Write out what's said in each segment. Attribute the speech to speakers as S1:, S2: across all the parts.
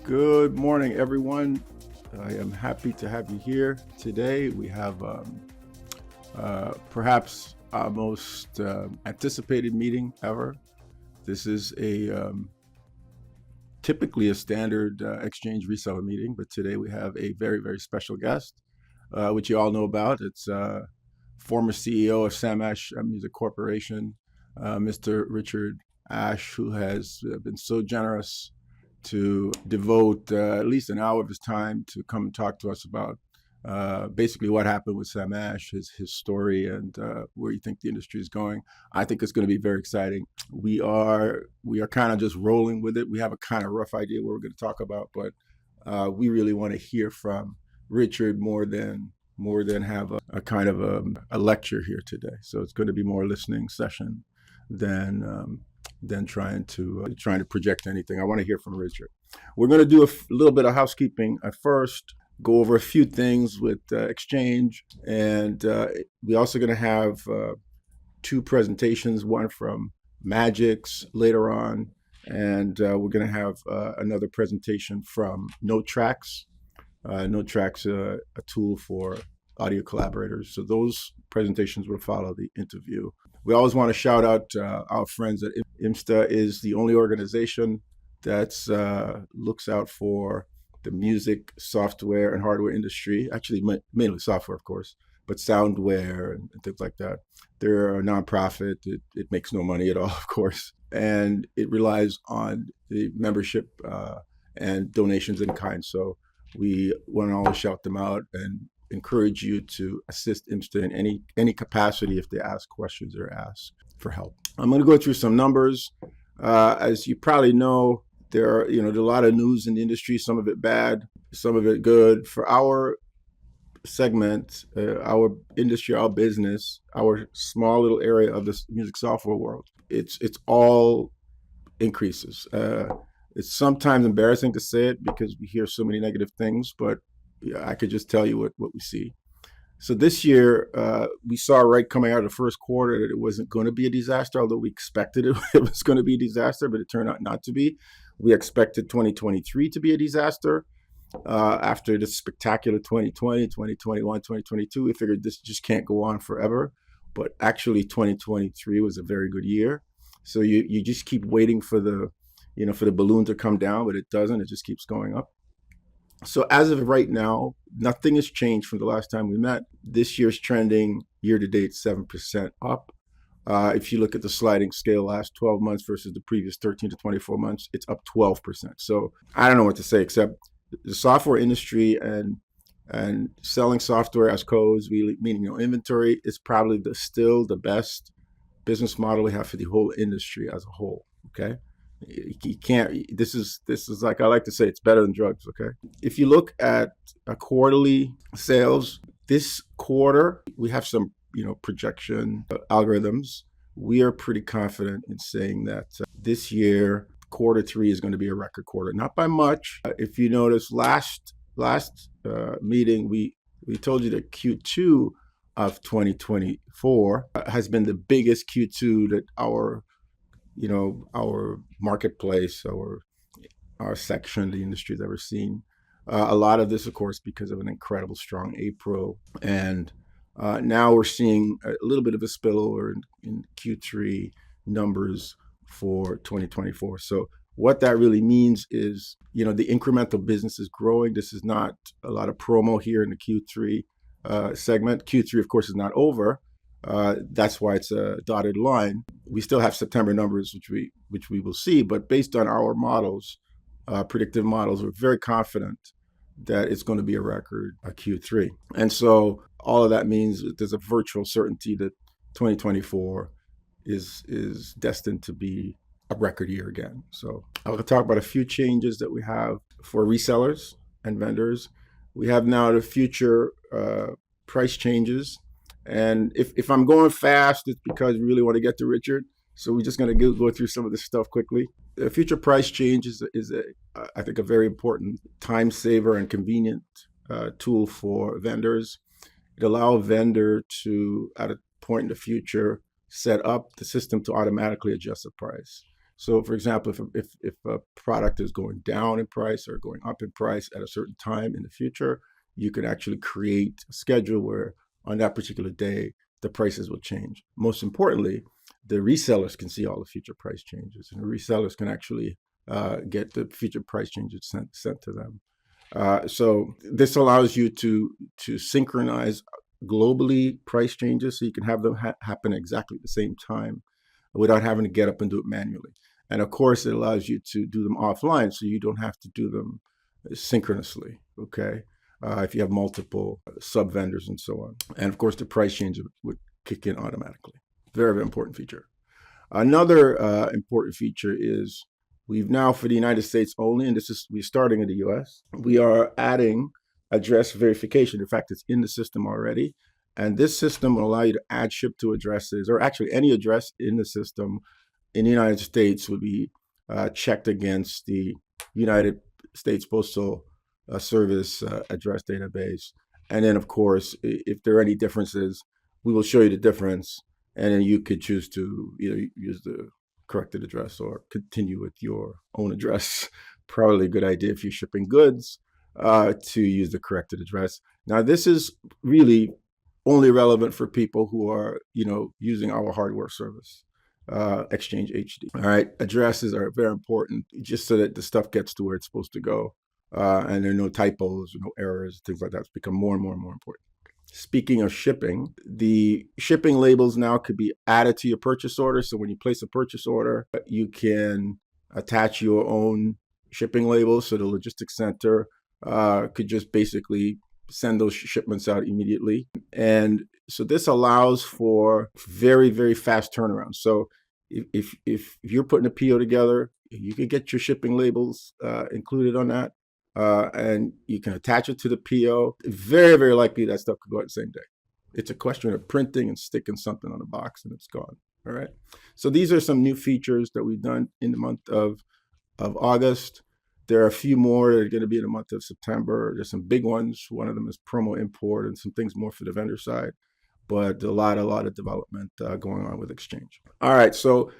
S1: Good morning, everyone. I am happy to have you here today. We have perhaps our most anticipated meeting ever. This is typically a standard exchange reseller meeting, but today we have a very, very special guest, which you all know about. It's former CEO of Sam Ash Music Corporation, Mr. Richard Ash, who has been so generous to devote at least an hour of his time to come and talk to us about basically what happened with Sam Ash, his story, and where you think the industry is going. I think it's going to be very exciting. We are kind of just rolling with it. We have a kind of rough idea what we're going to talk about, but we really want to hear from Richard more than have a kind of a lecture here today. So it's going to be more a listening session than trying to project anything. I want to hear from Richard. We're going to do a little bit of housekeeping at first, go over a few things with Exchange, and we're also going to have two presentations, one from MAGIX later on, and we're going to have another presentation from Notetracks. Notetracks, a tool for audio collaborators. So those presentations will follow the interview. We always want to shout out our friends at IMSTA. Is the only organization that looks out for the music, software, and hardware industry. Actually, mainly software, of course, but soundware and things like that. They're a nonprofit. It makes no money at all, of course, and it relies on the membership and donations in kind. So we want to always shout them out and encourage you to assist IMSTA in any capacity if they ask questions or ask for help. I'm going to go through some numbers. As you probably know, there's a lot of news in the industry, some of it bad, some of it good. For our segment, our industry, our business, our small little area of this music software world, it's all increases. It's sometimes embarrassing to say it because we hear so many negative things, but I could just tell you what we see. So this year, we saw right coming out of the first quarter that it wasn't going to be a disaster, although we expected it was going to be a disaster, but it turned out not to be. We expected 2023 to be a disaster. After the spectacular 2020, 2021, 2022, we figured this just can't go on forever. But actually, 2023 was a very good year. So you just keep waiting for the balloon to come down, but it doesn't. It just keeps going up. So as of right now, nothing has changed from the last time we met. This year's trending year-to-date 7% up. If you look at the sliding scale last 12 months versus the previous 13 to 24 months, it's up 12%. So I don't know what to say except the software industry and selling software as codes, meaning inventory, is probably still the best business model we have for the whole industry as a whole. Okay. You can't. This is like I like to say, it's better than drugs. Okay. If you look at a quarterly sales, this quarter we have some projection algorithms. We are pretty confident in saying that this year quarter three is going to be a record quarter, not by much. If you notice, last meeting we told you that Q2 of 2024 has been the biggest Q2 that our marketplace, our section of the industry has ever seen. A lot of this, of course, because of an incredible strong April. And now we're seeing a little bit of a spillover in Q3 numbers for 2024. So what that really means is, the incremental business is growing. This is not a lot of promo here in the Q3 segment. Q3, of course, is not over. That's why it's a dotted line. We still have September numbers, which we will see, but based on our models, predictive models, we're very confident that it's going to be a record Q3. And so all of that means that there's a virtual certainty that 2024 is destined to be a record year again. So I'll talk about a few changes that we have for resellers and vendors. We have now the future price changes. And if I'm going fast, it's because we really want to get to Richard. So we're just going to go through some of this stuff quickly. The future price change is I think, a very important time saver and convenient tool for vendors. It allows a vendor to, at a point in the future, set up the system to automatically adjust the price. So, for example, if a product is going down in price or going up in price at a certain time in the future, you can actually create a schedule where on that particular day the prices will change. Most importantly, the resellers can see all the future price changes, and the resellers can actually get the future price changes sent to them. So this allows you to synchronize globally price changes, so you can have them happen exactly at the same time without having to get up and do it manually. And of course, it allows you to do them offline, so you don't have to do them synchronously. Okay, if you have multiple sub vendors and so on, and of course, the price change would kick in automatically. Very, very important feature. Another important feature is we've now, for the United States only, and we're starting in the US, we are adding address verification. In fact, it's in the system already. And this system will allow you to add ship to addresses, or actually any address in the system in the United States would be checked against the United States Postal Service address database. And then, of course, if there are any differences, we will show you the difference. And then you could choose to either use the corrected address or continue with your own address. Probably a good idea if you're shipping goods to use the corrected address. Now, this is really only relevant for people who are, using our hardware service, Exchange HD. All right, addresses are very important just so that the stuff gets to where it's supposed to go, and there are no typos, no errors, things like that. It's become more and more and more important. Speaking of shipping, the shipping labels now could be added to your purchase order. So when you place a purchase order, you can attach your own shipping labels. So the logistics center could just basically send those shipments out immediately. And so this allows for very, very fast turnaround. So if you're putting a PO together, you can get your shipping labels included on that. And you can attach it to the PO. Very, very likely that stuff could go out the same day. It's a question of printing and sticking something on a box and it's gone. All right. So these are some new features that we've done in the month of August. There are a few more that are going to be in the month of September. There's some big ones. One of them is promo import and some things more for the vendor side. But a lot of development going on with Exchange. All right. So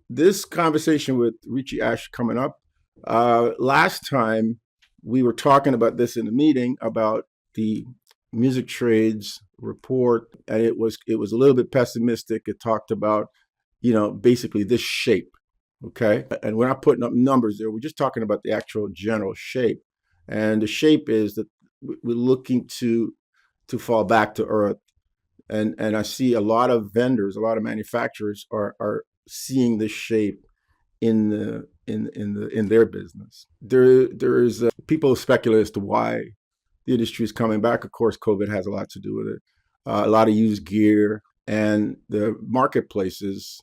S1: this conversation with Richie Ash coming up. Last time, we were talking about this in the meeting about the music trades report, and it was a little bit pessimistic. It talked about, basically this shape, okay? And we're not putting up numbers there. We're just talking about the actual general shape. And the shape is that we're looking to fall back to earth. And I see a lot of vendors, a lot of manufacturers are seeing this shape in their business. There is people speculate as to why the industry is coming back. Of course, COVID has a lot to do with it. A lot of used gear and the marketplaces,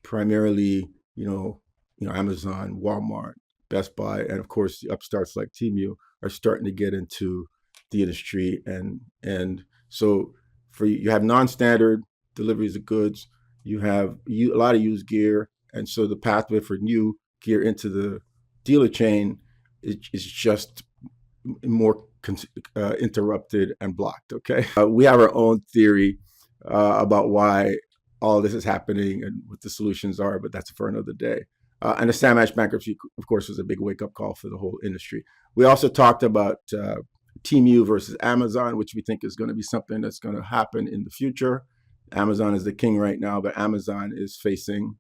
S1: primarily, Amazon, Walmart, Best Buy, and of course the upstarts like Temu are starting to get into the industry, and so you have non-standard deliveries of goods. You have a lot of used gear. And so the pathway for new gear into the dealer chain is just more interrupted and blocked, okay? We have our own theory about why all this is happening and what the solutions are, but that's for another day. And the Sam Ash bankruptcy, of course, was a big wake-up call for the whole industry. We also talked about Temu versus Amazon, which we think is going to be something that's going to happen in the future. Amazon is the king right now, but Amazon is facing,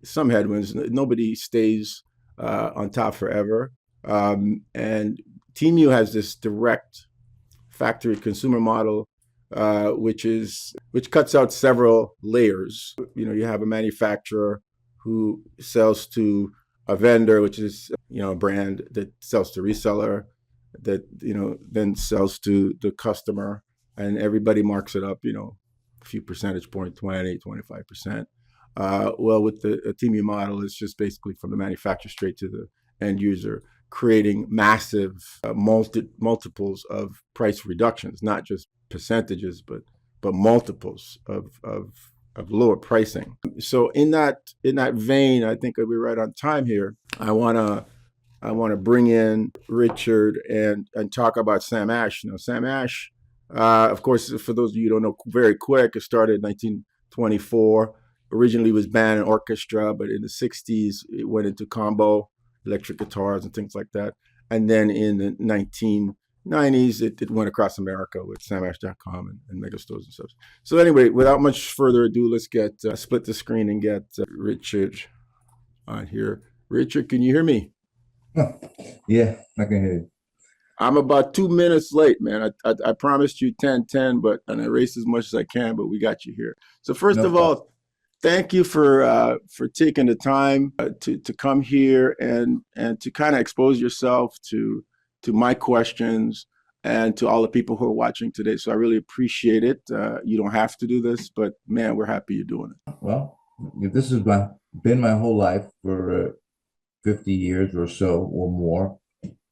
S1: some headwinds. Nobody stays on top forever. And Temu has this direct factory consumer model, which cuts out several layers. You have a manufacturer who sells to a vendor, which is, a brand that sells to reseller, that, then sells to the customer, and everybody marks it up, a few percentage points, 20, 25%. Well, with the Temu model, it's just basically from the manufacturer straight to the end user, creating massive multiples of price reductions, not just percentages, but multiples of lower pricing. So in that vein, I think we're right on time here. I want to bring in Richard and talk about Sam Ash. Sam Ash, of course, for those of you who don't know, very quick, it started in 1924. originally was band and orchestra, but in the 60s, it went into combo, electric guitars and things like that. And then in the 1990s, it went across America with SamAsh.com and mega stores and stuff. So anyway, without much further ado, let's get split the screen and get Richard on here. Richard, can you hear me?
S2: Yeah, I can hear you.
S1: I'm about 2 minutes late, man. I promised you 10:10, but and I raced as much as I can, but we got you here. So first
S2: No
S1: of
S2: problem.
S1: all, thank you for taking the time to come here and to kind of expose yourself to my questions and to all the people who are watching today. So I really appreciate it. You don't have to do this, but man, we're happy you're doing it.
S2: Well, this has been my whole life for 50 years or so or more.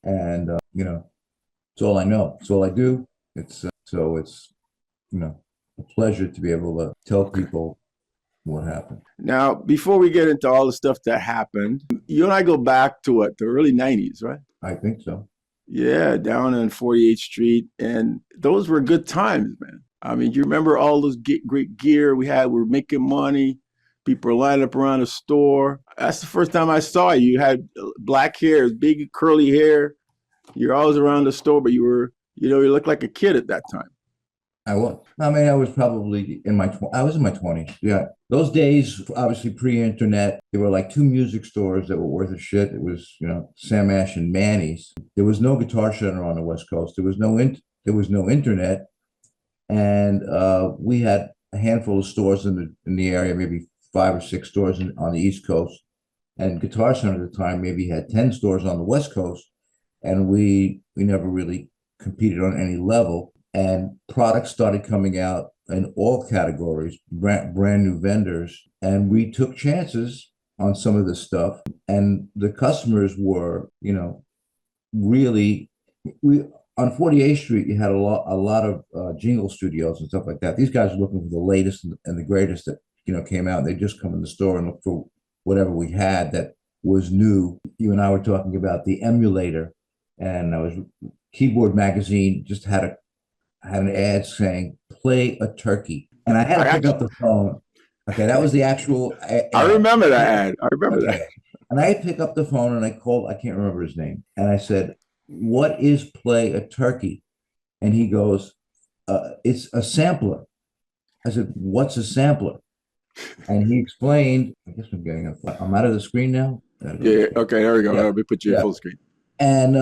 S2: And, it's all I know. It's all I do. It's, a pleasure to be able to tell
S1: Okay.
S2: people what happened.
S1: Now, before we get into all the stuff that happened, you and I go back to what, the early 90s, right?
S2: I think so.
S1: Yeah, down on 48th Street. And those were good times, man. I mean, you remember all those great gear we had? We were making money. People were lining up around the store. That's the first time I saw you. You had black hair, big curly hair. You're always around the store, but you looked like a kid at that time.
S2: I was. I mean, I was probably I was in my 20s. Yeah. Those days, obviously pre-internet, there were like two music stores that were worth a shit. It was, Sam Ash and Manny's. There was no Guitar Center on the West Coast. There was no internet. And we had a handful of stores in the area, maybe 5 or 6 stores on the East Coast. And Guitar Center at the time maybe had 10 stores on the West Coast. And we never really competed on any level. And products started coming out in all categories, brand new vendors. And we took chances on some of this stuff. And the customers were, really, we on 48th Street, you had a lot of jingle studios and stuff like that. These guys were looking for the latest and the greatest that came out. They just come in the store and look for whatever we had that was new. You and I were talking about the emulator, and I was Keyboard Magazine just had an ad saying "Play a Turkey," and I had
S1: I
S2: to pick
S1: actually,
S2: up the phone. Okay, that was the actual
S1: I
S2: ad.
S1: remember that ad. I remember that.
S2: Okay. And I pick up the phone and I called, I can't remember his name. And I said, "What is Play a Turkey?" And he goes, "It's a sampler." I said, "What's a sampler?" And he explained, I guess I'm out of the screen now.
S1: Yeah. Okay. There we go.
S2: Yeah.
S1: Let me put you in
S2: Yeah.
S1: full screen.
S2: And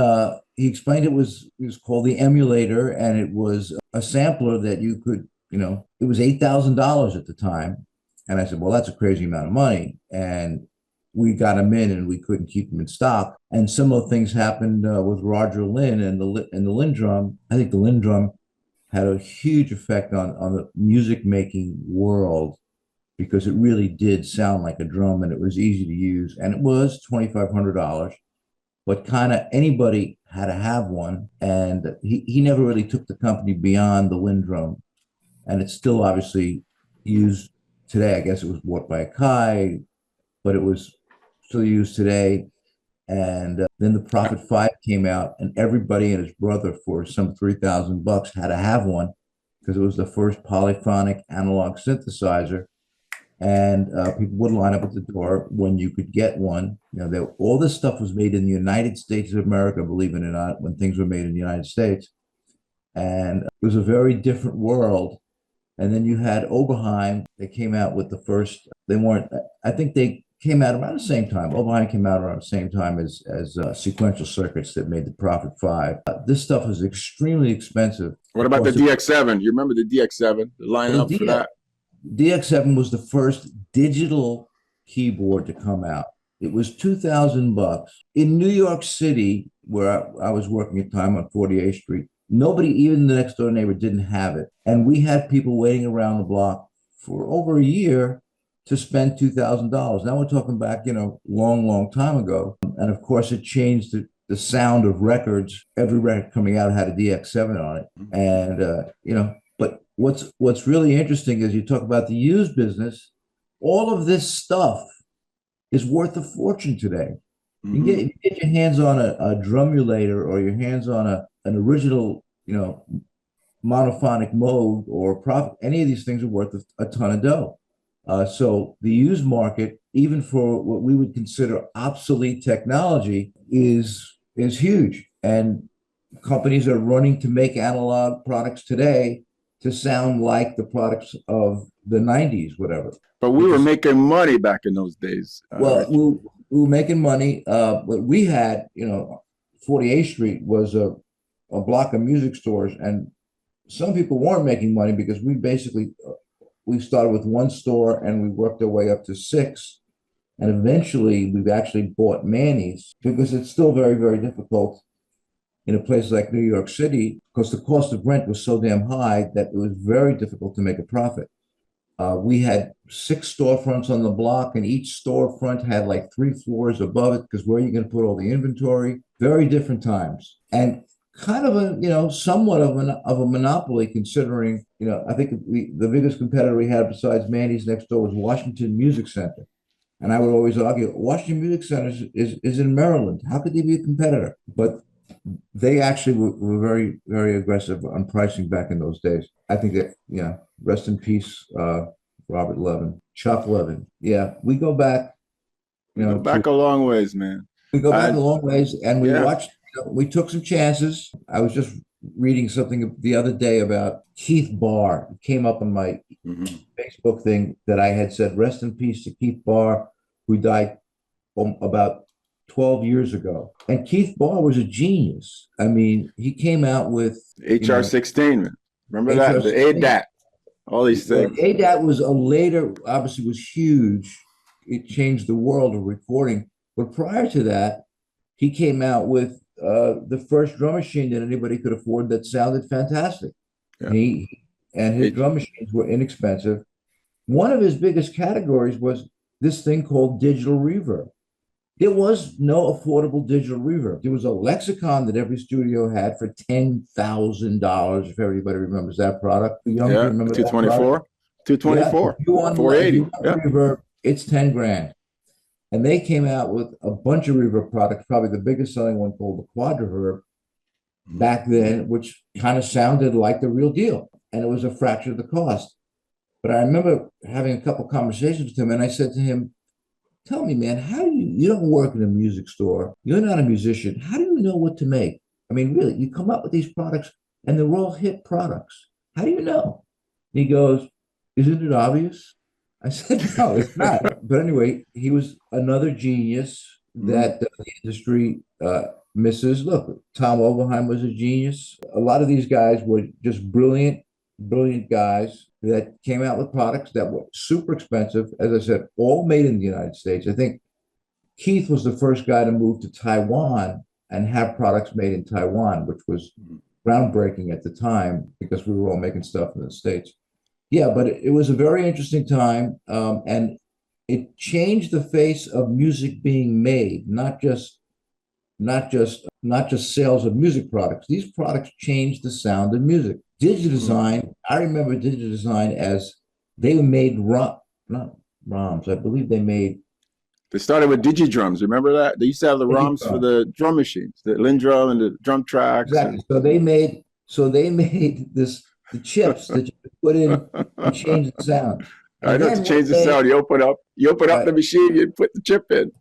S2: he explained it was called the emulator, and it was a sampler that you could, it was $8,000 at the time. And I said, well, that's a crazy amount of money. And we got him in, and we couldn't keep him in stock. And similar things happened with Roger Lynn and the Lindrum. I think the Lindrum had a huge effect on the music making world because it really did sound like a drum, and it was easy to use, and it was $2,500, but kind of anybody had to have one. And he never really took the company beyond the Lindrum. And it's still obviously used today. I guess it was bought by Akai, but it was still used today. And then the Prophet 5 came out, and everybody and his brother for some $3,000 had to have one because it was the first polyphonic analog synthesizer. And people would line up at the door when you could get one. All this stuff was made in the United States of America, believe it or not, when things were made in the United States. And it was a very different world. And then you had Oberheim. They came out with the first, they weren't, I think they came out around the same time. Oberheim came out around the same time as sequential circuits that made the Prophet 5. This stuff was extremely expensive.
S1: What
S2: Of
S1: about the
S2: course,
S1: DX7? You remember the DX7? The
S2: well,
S1: lineup for that?
S2: DX7 was the first digital keyboard to come out. It was $2,000 in New York City, where I was working at the time on 48th Street. Nobody, even the next door neighbor, didn't have it, and we had people waiting around the block for over a year to spend $2,000. Now we're talking back, long, long time ago, and of course it changed the sound of records. Every record coming out had a DX7 on it, and But what's really interesting is you talk about the used business. All of this stuff is worth a fortune today. You get your hands on a drumulator, or your hands on an original, monophonic mode or prop. Any of these things are worth a ton of dough. So the used market, even for what we would consider obsolete technology, is huge. And companies are running to make analog products today to sound like the products of the 90s, whatever.
S1: But we
S2: Which
S1: were
S2: is,
S1: making money back in those days,
S2: well,
S1: Rich.
S2: we were making money, but we had, 48th Street was a block of music stores, and some people weren't making money because we started with one store and we worked our way up to six. And eventually we've actually bought Manny's because it's still very, very difficult in a place like New York City because the cost of rent was so damn high that it was very difficult to make a profit. We had six storefronts on the block, and each storefront had like three floors above it because where are you going to put all the inventory? Very different times, and kind of a somewhat of a monopoly considering I think the biggest competitor we had besides Mandy's next door was Washington Music Center, and I would always argue Washington Music Center is in Maryland. How could they be a competitor? But they actually were very, very aggressive on pricing back in those days. I think that, yeah, rest in peace, Robert Levin, Chuck Levin. Yeah, we go back,
S1: We go
S2: to
S1: back a long ways, man.
S2: we go back
S1: I
S2: a long ways, and we
S1: yeah.
S2: watched. We took some chances. I was just reading something the other day about Keith Barr. It came up on my
S1: Mhm.
S2: Facebook thing that I had said, "Rest in peace to Keith Barr, who died about 12 years ago." And Keith Barr was a genius. I mean, he came out with,
S1: HR 16, man. Remember that? The
S2: HR16.
S1: ADAT, all these
S2: Well,
S1: things.
S2: ADAT was a later, obviously was huge. It changed the world of recording. But prior to that, he came out with the first drum machine that anybody could afford that sounded fantastic.
S1: Yeah.
S2: He and his
S1: H
S2: drum machines were inexpensive. One of his biggest categories was this thing called digital reverb. There was no affordable digital reverb. There was a lexicon that every studio had for $10,000. If everybody remembers that product, the young
S1: yeah,
S2: remember that product.
S1: 224,
S2: Yeah,
S1: 224,
S2: if you
S1: 480.
S2: want
S1: Yeah.
S2: reverb, it's 10 grand. And they came out with a bunch of reverb products. Probably the biggest selling one called the Quadraverb back then, which kind of sounded like the real deal, and it was a fraction of the cost. But I remember having a couple conversations with him, and I said to him, "Tell me, man, how do you don't work in a music store? You're not a musician. How do you know what to make? I mean, really, you come up with these products and they're all hit products. How do you know?" And he goes, "Isn't it obvious?" I said, "No, it's not." But anyway, he was another genius
S1: Mhm.
S2: that the industry misses. Look, Tom Overheim was a genius. A lot of these guys were just brilliant, brilliant guys that came out with products that were super expensive. As I said, all made in the United States. I think Keith was the first guy to move to Taiwan and have products made in Taiwan, which was groundbreaking at the time because we were all making stuff in the States. Yeah, but it was a very interesting time, and it changed the face of music being made, not just sales of music products. These products changed the sound of music.
S1: Mhm.
S2: Digidesign, I remember Digidesign as they made not ROMs. I believe they made
S1: They started with DigiDrums. Remember that? They used to have the ROMs for
S2: Digidrum.
S1: the drum machines, the Lindrum and the drum tracks.
S2: Exactly.
S1: And
S2: So they made the chips that you could put in and change the sound.
S1: I
S2: And
S1: know to
S2: then one
S1: change the
S2: day,
S1: sound. You open up
S2: uh,
S1: the machine, you put the chip in.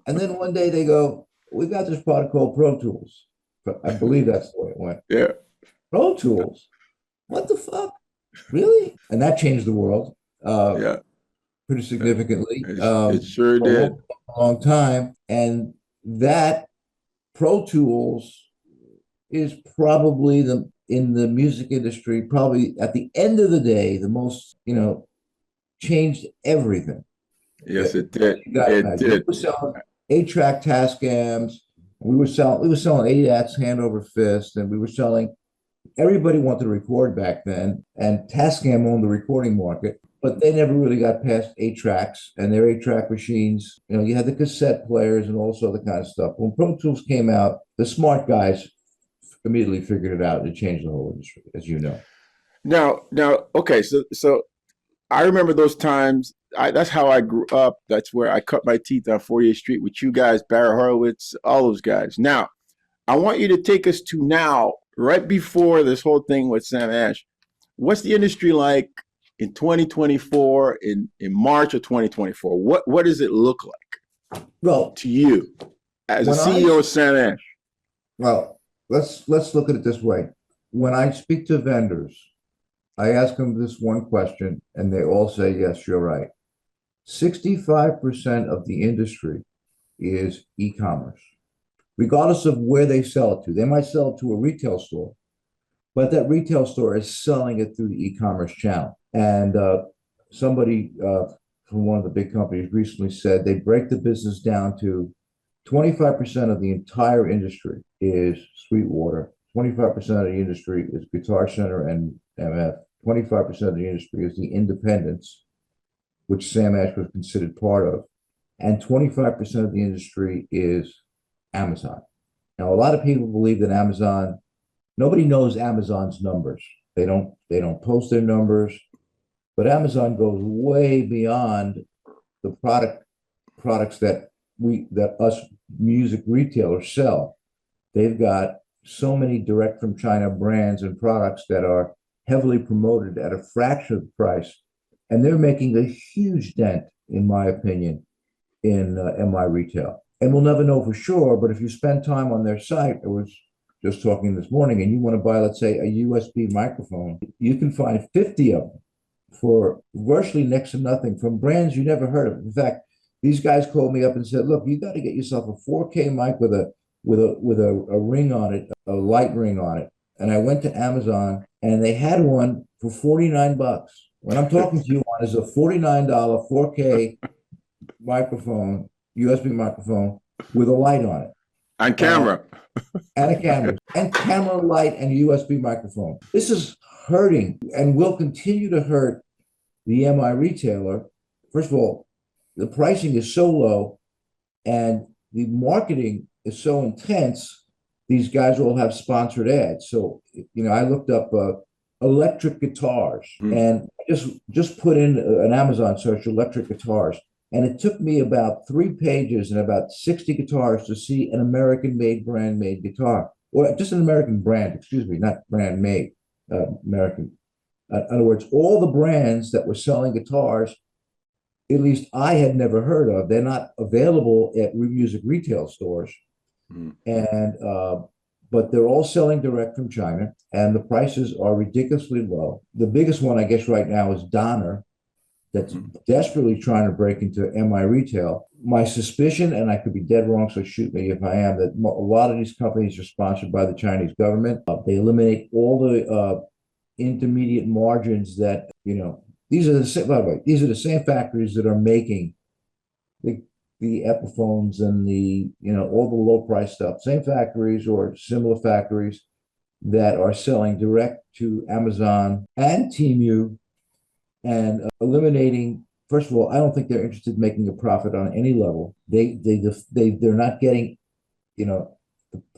S2: they go, "We got this product called Pro Tools." I believe that's the way it went.
S1: Yeah,
S2: Pro Tools? What the fuck? Really? And that changed the world
S1: yeah.
S2: pretty significantly
S1: It sure
S2: for
S1: did.
S2: a long time. And that Pro Tools is probably the in the music industry, probably at the end of the day, the most, changed everything.
S1: Yes, it did.
S2: You got to
S1: It
S2: imagine. We
S1: did.
S2: were selling 8-track Tascams. We were selling 8-ats hand over fist, and we were selling. Everybody wanted to record back then, and Tascam owned the recording market, but they never really got past 8-tracks and their 8-track machines. You had the cassette players and all this other kind of stuff. When Pro Tools came out, the smart guys immediately figured it out and it changed the whole industry, as you know.
S1: Now, okay. So I remember those times. That's how I grew up. That's where I cut my teeth on 48th Street with you guys, Barry Horowitz, all those guys. Now, I want you to take us to now, right before this whole thing with Sam Ash. What's the industry like? in 2024, in March of 2024? What does it look like
S2: Well,
S1: to you as a
S2: when
S1: CEO of SAMH?
S2: well, let's look at it this way. When I speak to vendors, I ask them this one question, and they all say, yes, you're right. 65% of the industry is e-commerce, regardless of where they sell it to. They might sell it to a retail store, but that retail store is selling it through the e-commerce channel. And somebody from one of the big companies recently said they break the business down to 25% of the entire industry is Sweetwater, 25% of the industry is Guitar Center and MF, 25% of the industry is the independents, which Sam Ash was considered part of, and 25% of the industry is Amazon. Now, a lot of people believe that Amazon, nobody knows Amazon's numbers. They don't post their numbers, but Amazon goes way beyond the products that us music retailers sell. They've got so many direct from China brands and products that are heavily promoted at a fraction of the price, and they're making a huge dent, in my opinion, in MI retail. And we'll never know for sure, but if you spend time on their site, I was just talking this morning, and you want to buy, let's say, a USB microphone, you can find 50 of them for virtually next to nothing from brands you never heard of. In fact, these guys called me up and said, "Look, you got to get yourself a 4K mic with a ring on it, a light ring on it." And I went to Amazon, and they had one for $49. What I'm talking to you on is a $49 4K microphone, USB microphone with a light on it.
S1: And camera.
S2: And a camera. And camera, light, and USB microphone. This is hurting and will continue to hurt the MI retailer. First of all, the pricing is so low and the marketing is so intense. These guys all have sponsored ads. So, I looked up electric guitars and just put in an Amazon search, electric guitars. And it took me about 3 pages and about 60 guitars to see an American-made, brand-made guitar, or just an American brand, excuse me, not brand-made, American. In other words, all the brands that were selling guitars, at least I had never heard of. They're not available at music retail stores, and but they're all selling direct from China, and the prices are ridiculously low. The biggest one, I guess, right now is Donner, that's desperately trying to break into MI retail. My suspicion, and I could be dead wrong, so shoot me if I am, that a lot of these companies are sponsored by the Chinese government. They eliminate all the intermediate margins that, these are by the way, these are the same factories that are making the Epiphones and all the low price stuff. Same factories or similar factories that are selling direct to Amazon and Temu, and eliminating. First of all, I don't think they're interested in making a profit on any level. They're not getting, the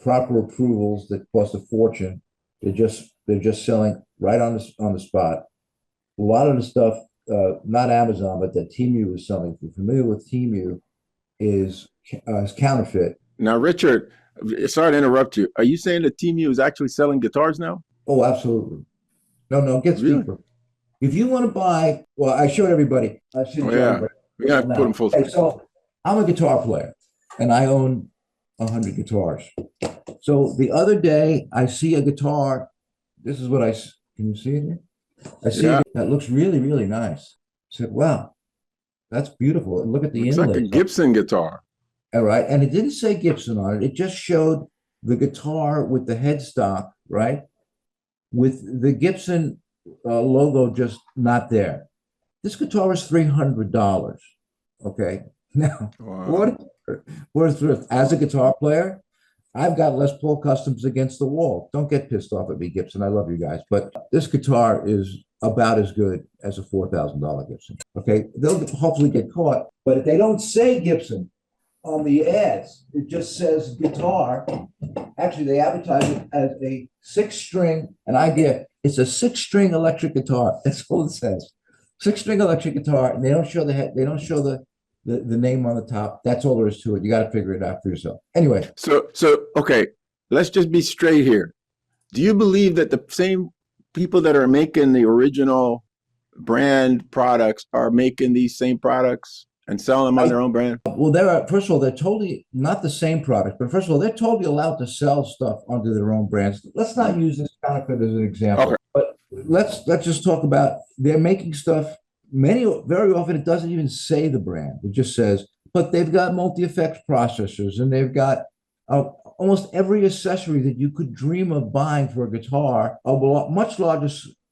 S2: proper approvals that cost a fortune. They're just selling right on the spot. A lot of the stuff, not Amazon, but that Temu is selling. If you're familiar with Temu, is counterfeit.
S1: Now, Richard, sorry to interrupt you. Are you saying that Temu is actually selling guitars now?
S2: Oh, absolutely. No, it gets
S1: Really?
S2: deeper. If you want to buy, well, I showed everybody. I should
S1: we got to put them full screen.
S2: So I'm a guitar player, and I own 100 guitars. So the other day, I see a guitar. This is what can you see it here? I see it that looks really, really nice. I said, wow, that's beautiful. And look at the
S1: Looks
S2: inlay.
S1: like a Gibson guitar.
S2: All right. And it didn't say Gibson on it. It just showed the guitar with the headstock, right? With the Gibson logo just not there. This guitar is $300. Okay. Now,
S1: Wow.
S2: as a guitar player, I've got Les Paul Customs against the wall. Don't get pissed off at me, Gibson. I love you guys. But this guitar is about as good as a $4,000 Gibson. Okay. They'll hopefully get caught. But if they don't say Gibson on the ads, it just says guitar. Actually, they advertise it as a 6-string, an idea. It's a 6-string electric guitar. That's all it says. 6-string electric guitar, and they don't show the head. They don't show the name on the top. That's all there is to it. You got to figure it out for yourself. Anyway.
S1: So okay, let's just be straight here. Do you believe that the same people that are making the original brand products are making these same products and selling them on
S2: I
S1: their own brand?
S2: Well, first of all, they're totally not the same product, but first of all, they're totally allowed to sell stuff under their own brands. Let's not
S1: Mm.
S2: use this counterfeit as an example,
S1: Okay.
S2: but let's just talk about they're making stuff. Very often it doesn't even say the brand. It just says, but they've got multi-effects processors and they've got almost every accessory that you could dream of buying for a guitar, much larger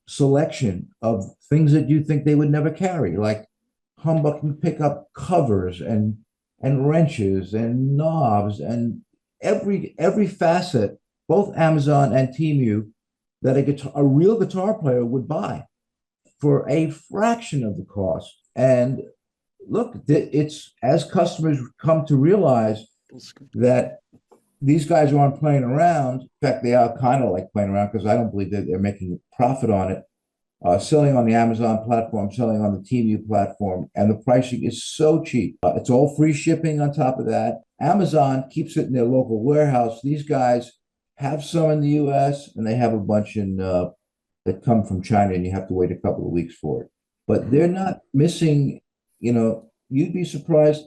S2: selection of things that you think they would never carry, like humbucking pickup covers and wrenches and knobs and every facet, both Amazon and Temu, that a real guitar player would buy for a fraction of the cost. And look, it's as customers come to realize that these guys aren't playing around. In fact, they are kind of like playing around because I don't believe that they're making a profit on it. Selling on the Amazon platform, selling on the Temu platform, and the pricing is so cheap. It's all free shipping on top of that. Amazon keeps it in their local warehouse. These guys have some in the U.S. and they have a bunch in that come from China, and you have to wait a couple of weeks for it. But they're not missing. You'd be surprised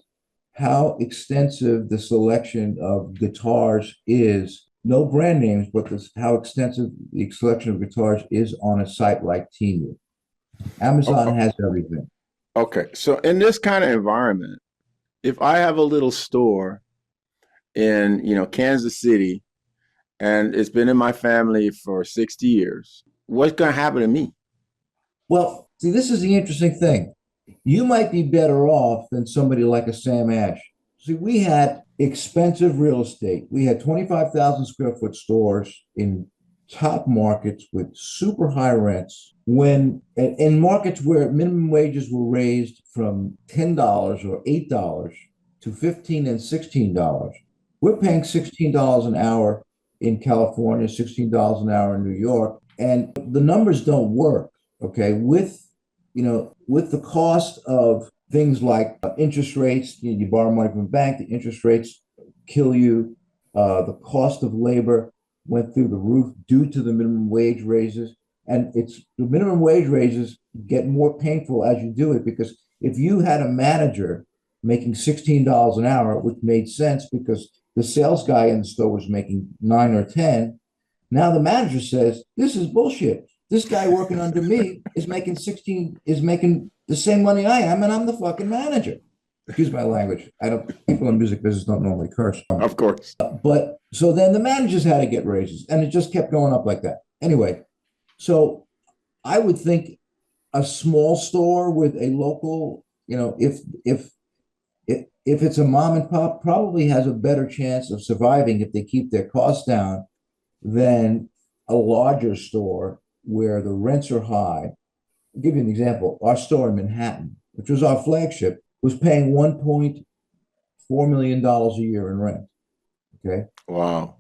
S2: how extensive the selection of guitars is. No brand names, but how extensive the selection of guitars is on a site like Temu. Amazon has everything.
S1: Okay. So in this kind of environment, if I have a little store in, Kansas City and it's been in my family for 60 years, what's going to happen to me?
S2: Well, see, this is the interesting thing. You might be better off than somebody like a Sam Ash. See, we had expensive real estate. We had 25,000 square foot stores in top markets with super high rents. When in markets where minimum wages were raised from $10 or $8 to $15 and $16, we're paying $16 an hour in California, $16 an hour in New York, and the numbers don't work. Okay, with the cost of things like interest rates, you borrow money from the bank, the interest rates kill you. The cost of labor went through the roof due to the minimum wage raises. And it's the minimum wage raises get more painful as you do it, because if you had a manager making $16 an hour, which made sense because the sales guy in the store was making 9 or 10, now the manager says, this is bullshit. This guy working under me is making the same money I am, and I'm the fucking manager. Excuse my language. People in music business don't normally curse.
S1: Of course.
S2: But so then the managers had to get raises, and it just kept going up like that. Anyway, so I would think a small store with a local, if it's a mom and pop, probably has a better chance of surviving if they keep their costs down than a larger store where the rents are high. I'll give you an example. Our store in Manhattan, which was our flagship, was paying $1.4 million a year in rent. Okay.
S1: Wow.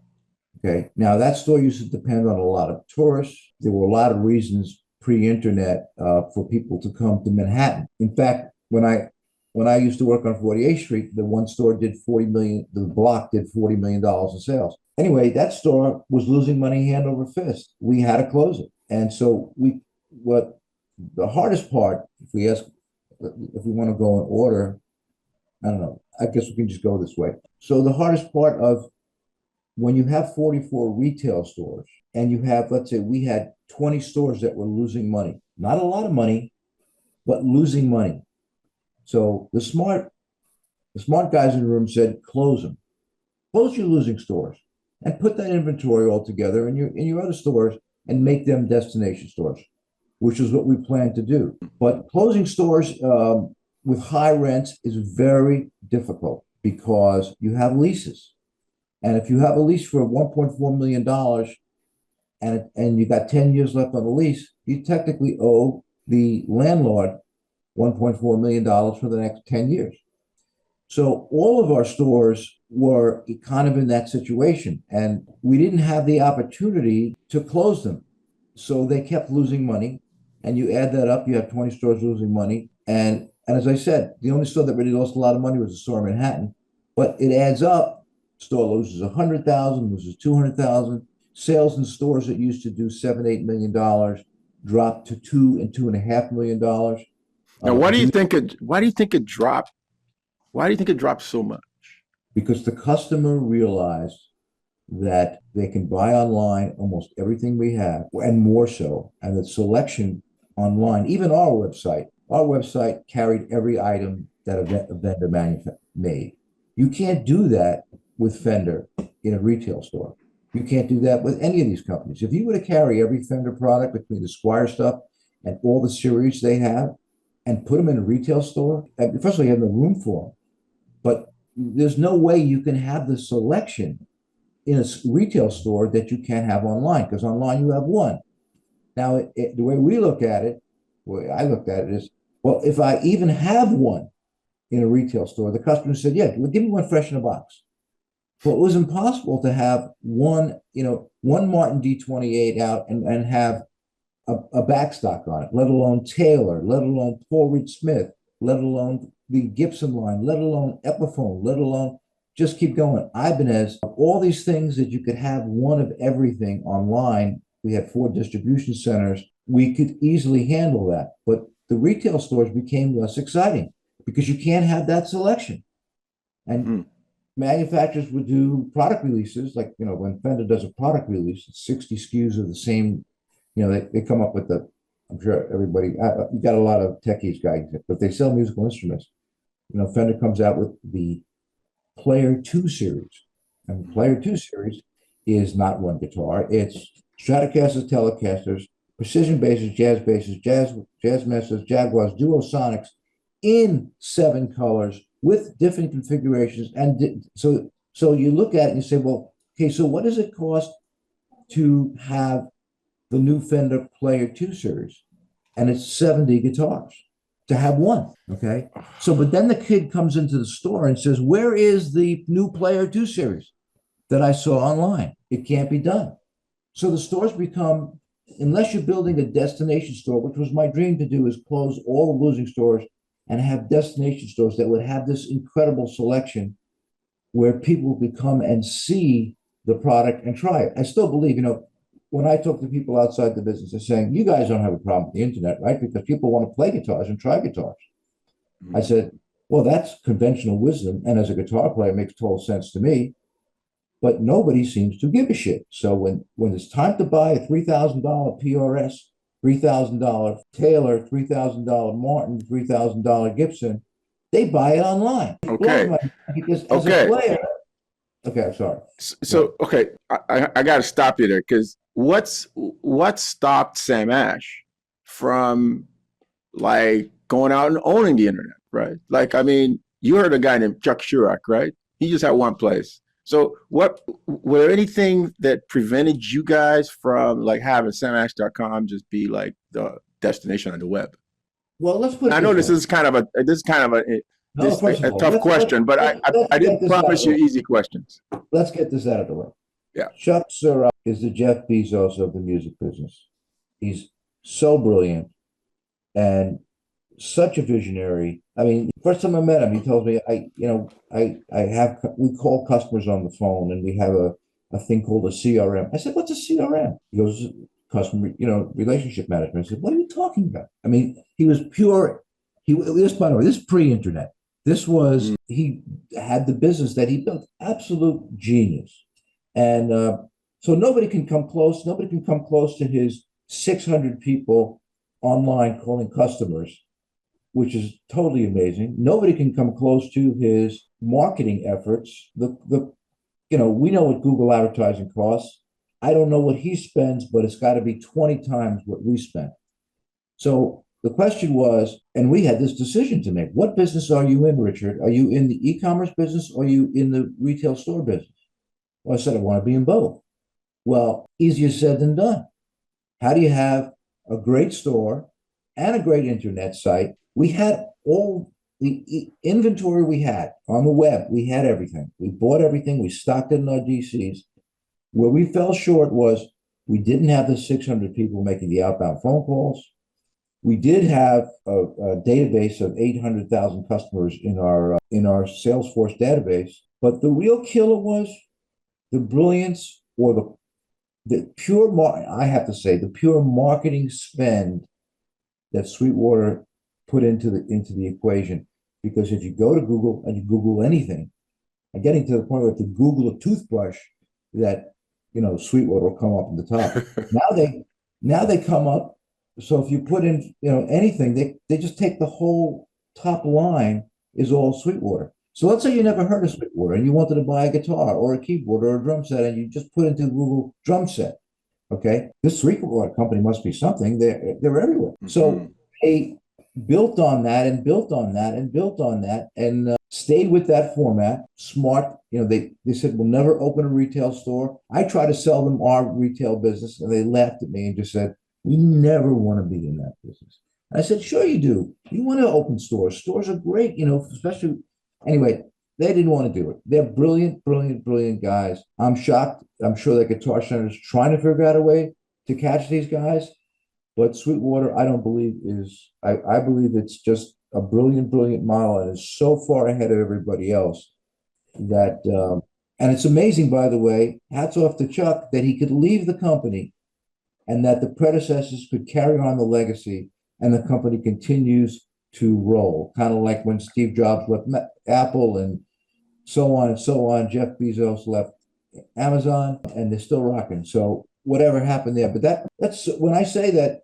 S2: Okay. Now that store used to depend on a lot of tourists. There were a lot of reasons pre-internet for people to come to Manhattan. In fact, when I used to work on 48th Street, the one store did 40 million. The block did $40 million in sales. Anyway, that store was losing money hand over fist. We had to close it, and so what the hardest part, if we want to go in order, I don't know. I guess we can just go this way. So the hardest part of when you have 44 retail stores and you have, let's say we had 20 stores that were losing money, not a lot of money, but losing money. So the smart guys in the room said, close them, close your losing stores, and put that inventory all together in your other stores and make them destination stores, which is what we plan to do. But closing stores with high rents is very difficult because you have leases. And if you have a lease for $1.4 million and you got 10 years left on the lease, you technically owe the landlord $1.4 million for the next 10 years. So all of our stores were kind of in that situation, and we didn't have the opportunity to close them. So they kept losing money, and you add that up, you have 20 stores losing money. And as I said, the only store that really lost a lot of money was the store in Manhattan, but it adds up. Store loses 100,000, loses 200,000. Sales in stores that used to do $7, $8 million dropped to $2 and $2.5 million.
S1: Now, why do you
S2: Do
S1: think it dropped? Why do you think it dropped so much?
S2: because the customer realized that they can buy online almost everything we have and more so, and the selection online, even our website carried every item that a vendor made. You can't do that with Fender in a retail store. You can't do that with any of these companies. If you were to carry every Fender product between the Squire stuff and all the series they have and put them in a retail store, first of all, you have no room for them. But there's no way you can have the selection in a retail store that you can't have online, because online you have one. Now, the way we look at it, the way I looked at it is, well, if I even have one in a retail store, the customer said, yeah, well, give me one fresh in a box. Well, it was impossible to have one Martin D28 out and have a backstock on it, let alone Taylor, let alone Paul Reed Smith, let alone the Gibson line, let alone Epiphone, let alone just keep going. Ibanez, all these things that you could have one of everything online. We had 4 distribution centers. We could easily handle that. But the retail stores became less exciting because you can't have that selection. And manufacturers would do product releases, like, when Fender does a product release, it's 60 SKUs of the same, they come up with I'm sure everybody, you got a lot of techies guys, but they sell musical instruments. Fender comes out with the Player 2 series. And the Player 2 series is not one guitar. It's Stratocasters, Telecasters, precision basses, jazz messers, Jaguars, duo sonics in 7 colors with different configurations. And so you look at it and you say, well, okay, so what does it cost to have the new Fender Player 2 series? And it's 70 guitars to have one. Okay. So, but then the kid comes into the store and says, where is the new Player 2 series that I saw online? It can't be done. So the stores become, unless you're building a destination store, which was my dream to do, is close all the losing stores and have destination stores that would have this incredible selection where people would come and see the product and try it. I still believe, when I talk to people outside the business, they're saying, you guys don't have a problem with the internet, right? Because people want to play guitars and try guitars. I said, well, that's conventional wisdom. And as a guitar player, it makes total sense to me. But nobody seems to give a shit. So when it's time to buy a $3,000 PRS, $3,000 Taylor, $3,000 Martin, $3,000 Gibson, they buy it online.
S1: Okay.
S2: Because as a player, okay, I'm sorry.
S1: So okay, I got to stop you there, because what stopped Sam Ash from like going out and owning the internet, right? Like, I mean, you heard a guy named Chuck Schurock, right? He just had one place. So were there anything that prevented you guys from like having samash.com just be like the destination on the web?
S2: Well, let's put it.
S1: I know this is kind of a tough question, but I didn't promise you easy questions.
S2: Let's get this out of the way.
S1: Yeah.
S2: Chuck Schurock is the Jeff Bezos of the music business. He's so brilliant and such a visionary. I mean, first time I met him, he tells me, we call customers on the phone and we have a thing called a CRM. I said, what's a CRM? He goes, customer, relationship management. I said, what are you talking about? I mean, he was pure. By the way, this is pre-internet. This was, he had the business that he built, absolute genius. And so nobody can come close. Nobody can come close to his 600 people online calling customers, which is totally amazing. Nobody can come close to his marketing efforts. We know what Google advertising costs. I don't know what he spends, but it's got to be 20 times what we spend. So the question was, and we had this decision to make. What business are you in, Richard? Are you in the e-commerce business or are you in the retail store business? Well, I said, I want to be in both. Well, easier said than done. How do you have a great store and a great internet site? We had all the inventory we had on the web. We had everything. We bought everything. We stocked it in our DCs. Where we fell short was we didn't have the 600 people making the outbound phone calls. We did have a database of 800,000 customers in our Salesforce database, but the real killer was the brilliance or I have to say, the pure marketing spend that Sweetwater put into the equation. Because if you go to Google and you Google anything, and getting to the point where if you Google a toothbrush, that Sweetwater will come up in the top. Now they come up. So if you put in anything, they just take the whole top line is all Sweetwater. So let's say you never heard of Sweetwater and you wanted to buy a guitar or a keyboard or a drum set, and you just put into Google drum set. Okay, this Sweetwater company must be something. They're everywhere. Mm-hmm. So they built on that and built on that and built on that and stayed with that format. Smart. They said we'll never open a retail store. I tried to sell them our retail business, and they laughed at me and just said, "We never want to be in that business." I said, "Sure you do. You want to open stores. Stores are great, especially." Anyway, they didn't want to do it. They're brilliant, brilliant, brilliant guys. I'm shocked. I'm sure that Guitar Center is trying to figure out a way to catch these guys. But Sweetwater, I don't believe I believe it's just a brilliant, brilliant model, and is so far ahead of everybody else that, and it's amazing, by the way, hats off to Chuck, that he could leave the company and that the predecessors could carry on the legacy and the company continues to roll. Kind of like when Steve Jobs left Apple and so on and so on. Jeff Bezos left Amazon, and they're still rocking. So whatever happened there, but that's when I say that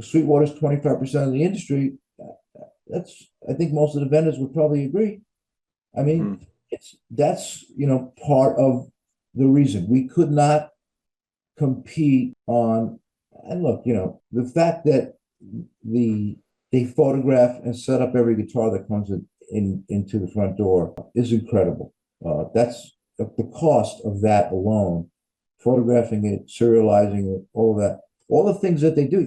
S2: Sweetwater's 25% of the industry. I think most of the vendors would probably agree. I mean, that's part of the reason we could not compete on. And look, the fact that they photograph and set up every guitar that comes into the front door is incredible. That's the cost of that alone. Photographing it, serializing it, all of that, all the things that they do.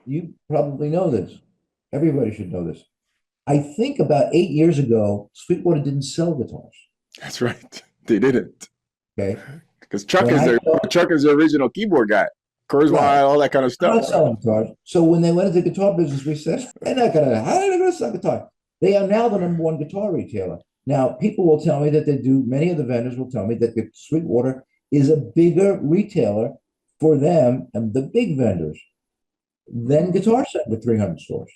S2: You probably know this. Everybody should know this. I think about 8 years ago, Sweetwater didn't sell guitars.
S1: That's right. They didn't.
S2: Okay.
S1: Because Chuck is the original keyboard guy. Kurzweil, right. All that kind of stuff.
S2: Not selling guitars. So when they went into the guitar business, we said, how are they going to sell guitar? They are now the #1 guitar retailer. Now, people will tell me that many of the vendors will tell me that the Sweetwater is a bigger retailer for them and the big vendors than Guitar Center with 300 stores.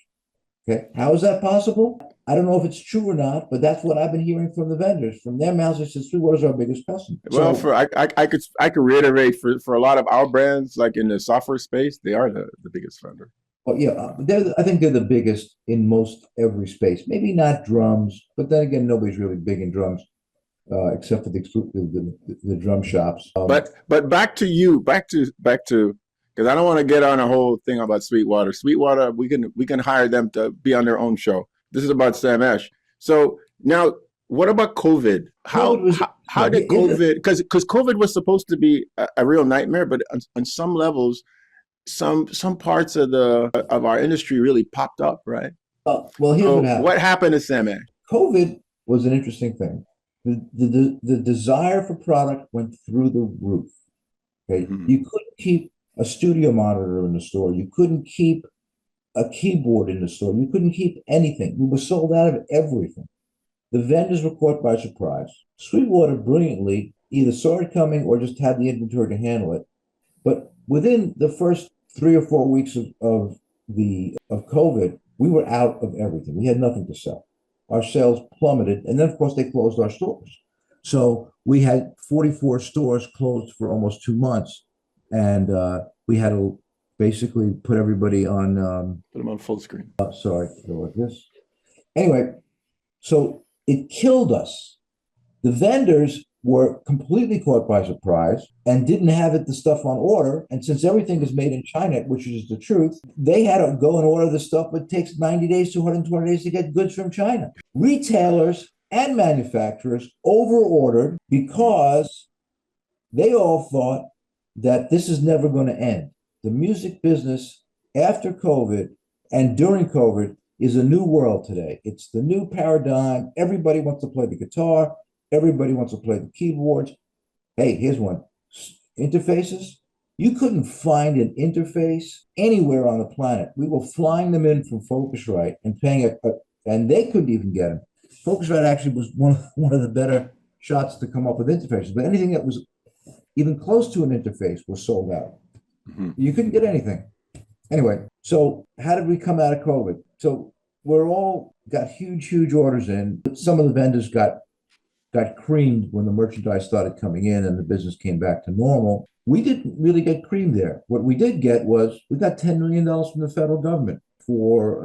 S2: Okay, how is that possible? I don't know if it's true or not, but that's what I've been hearing from the vendors. From their mouths, it says Sweetwater's our biggest customer.
S1: Well, I could reiterate for a lot of our brands, like in the software space, they are the biggest vendor.
S2: Well, yeah, I think they're the biggest in most every space. Maybe not drums, but then again, nobody's really big in drums. Except for the drum shops.
S1: But back to because I don't want to get on a whole thing about Sweetwater. Sweetwater, we can hire them to be on their own show. This is about Sam Ash. So now, what about COVID? How did COVID? Because COVID was supposed to be a real nightmare, but on some levels, some parts of our industry really popped up, right?
S2: Well, here's what happened.
S1: What happened to Sam Ash?
S2: COVID was an interesting thing. The desire for product went through the roof. Okay, you couldn't keep a studio monitor in the store. You couldn't keep a keyboard in the store. You couldn't keep anything. We were sold out of everything. The vendors were caught by surprise. Sweetwater brilliantly either saw it coming or just had the inventory to handle it. But within the first 3 or 4 weeks of COVID, we were out of everything. We had nothing to sell. Our sales plummeted, and then of course they closed our stores. So we had 44 stores closed for almost 2 months, and we had to basically put everybody on.
S1: Put them on full screen.
S2: Sorry, go like this. Anyway, so it killed us. The vendors were completely caught by surprise and didn't have the stuff on order. And since everything is made in China, which is the truth, they had to go and order the stuff, but it takes 90 days to 120 days to get goods from China. Retailers and manufacturers over-ordered because they all thought that this is never going to end. The music business after COVID and during COVID is a new world today. It's the new paradigm. Everybody wants to play the guitar. Everybody wants to play the keyboards. Hey, here's one. Interfaces. You couldn't find an interface anywhere on the planet. We were flying them in from Focusrite and paying and they couldn't even get them. Focusrite actually was one of the better shots to come up with interfaces. But anything that was even close to an interface was sold out.
S1: Mm-hmm.
S2: You couldn't get anything. Anyway, so how did we come out of COVID? So we're all got huge orders in. Some of the vendors got creamed when the merchandise started coming in and the business came back to normal. We didn't really get creamed there. What we did get was we got $10 million from the federal government for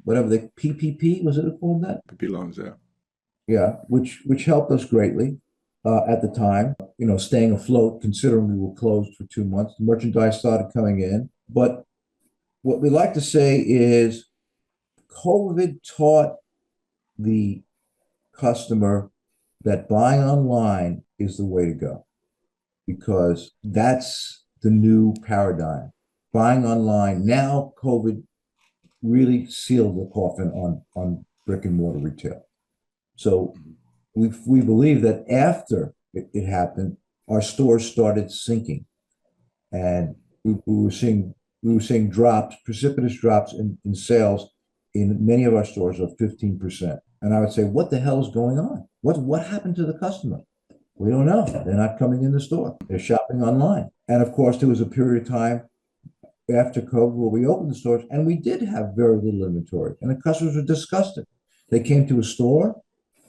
S2: whatever the PPP, was it called that?
S1: PP loans, yeah.
S2: Yeah, which helped us greatly at the time, staying afloat considering we were closed for 2 months. The merchandise started coming in. But what we like to say is COVID taught the customer that buying online is the way to go because that's the new paradigm. Buying online, now COVID really sealed the coffin on brick and mortar retail. So we believe that after it happened, our stores started sinking, and we were seeing drops, precipitous drops in sales in many of our stores of 15%. And I would say, what the hell is going on? What happened to the customer? We don't know. They're not coming in the store. They're shopping online. And of course, there was a period of time after COVID where we opened the stores and we did have very little inventory. And the customers were disgusted. They came to a store,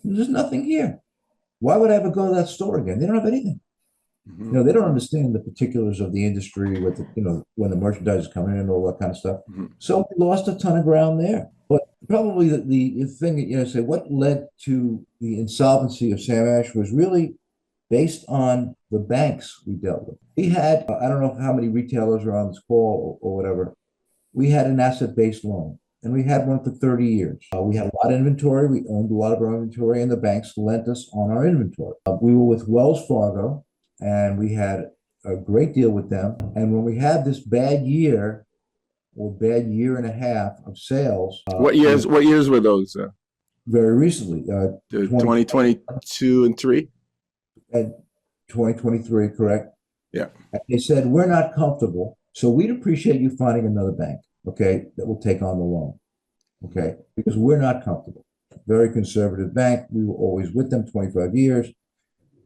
S2: there's nothing here. Why would I ever go to that store again? They don't have anything.
S1: Mm-hmm.
S2: They don't understand the particulars of the industry with when the merchandise is coming in and all that kind of stuff.
S1: Mm-hmm.
S2: So we lost a ton of ground there. But probably the thing that, say what led to the insolvency of Sam Ash was really based on the banks we dealt with. We had, I don't know how many retailers are on this call or whatever. We had an asset-based loan and we had one for 30 years. We had a lot of inventory. We owned a lot of our inventory and the banks lent us on our inventory. We were with Wells Fargo and we had a great deal with them. And when we had this bad year or bad year and a half of sales.
S1: What years were those?
S2: Very recently.
S1: 2022 and 3?
S2: And 2023, correct?
S1: Yeah.
S2: And they said, we're not comfortable, so we'd appreciate you finding another bank, okay, that will take on the loan, okay, because we're not comfortable. Very conservative bank. We were always with them 25 years.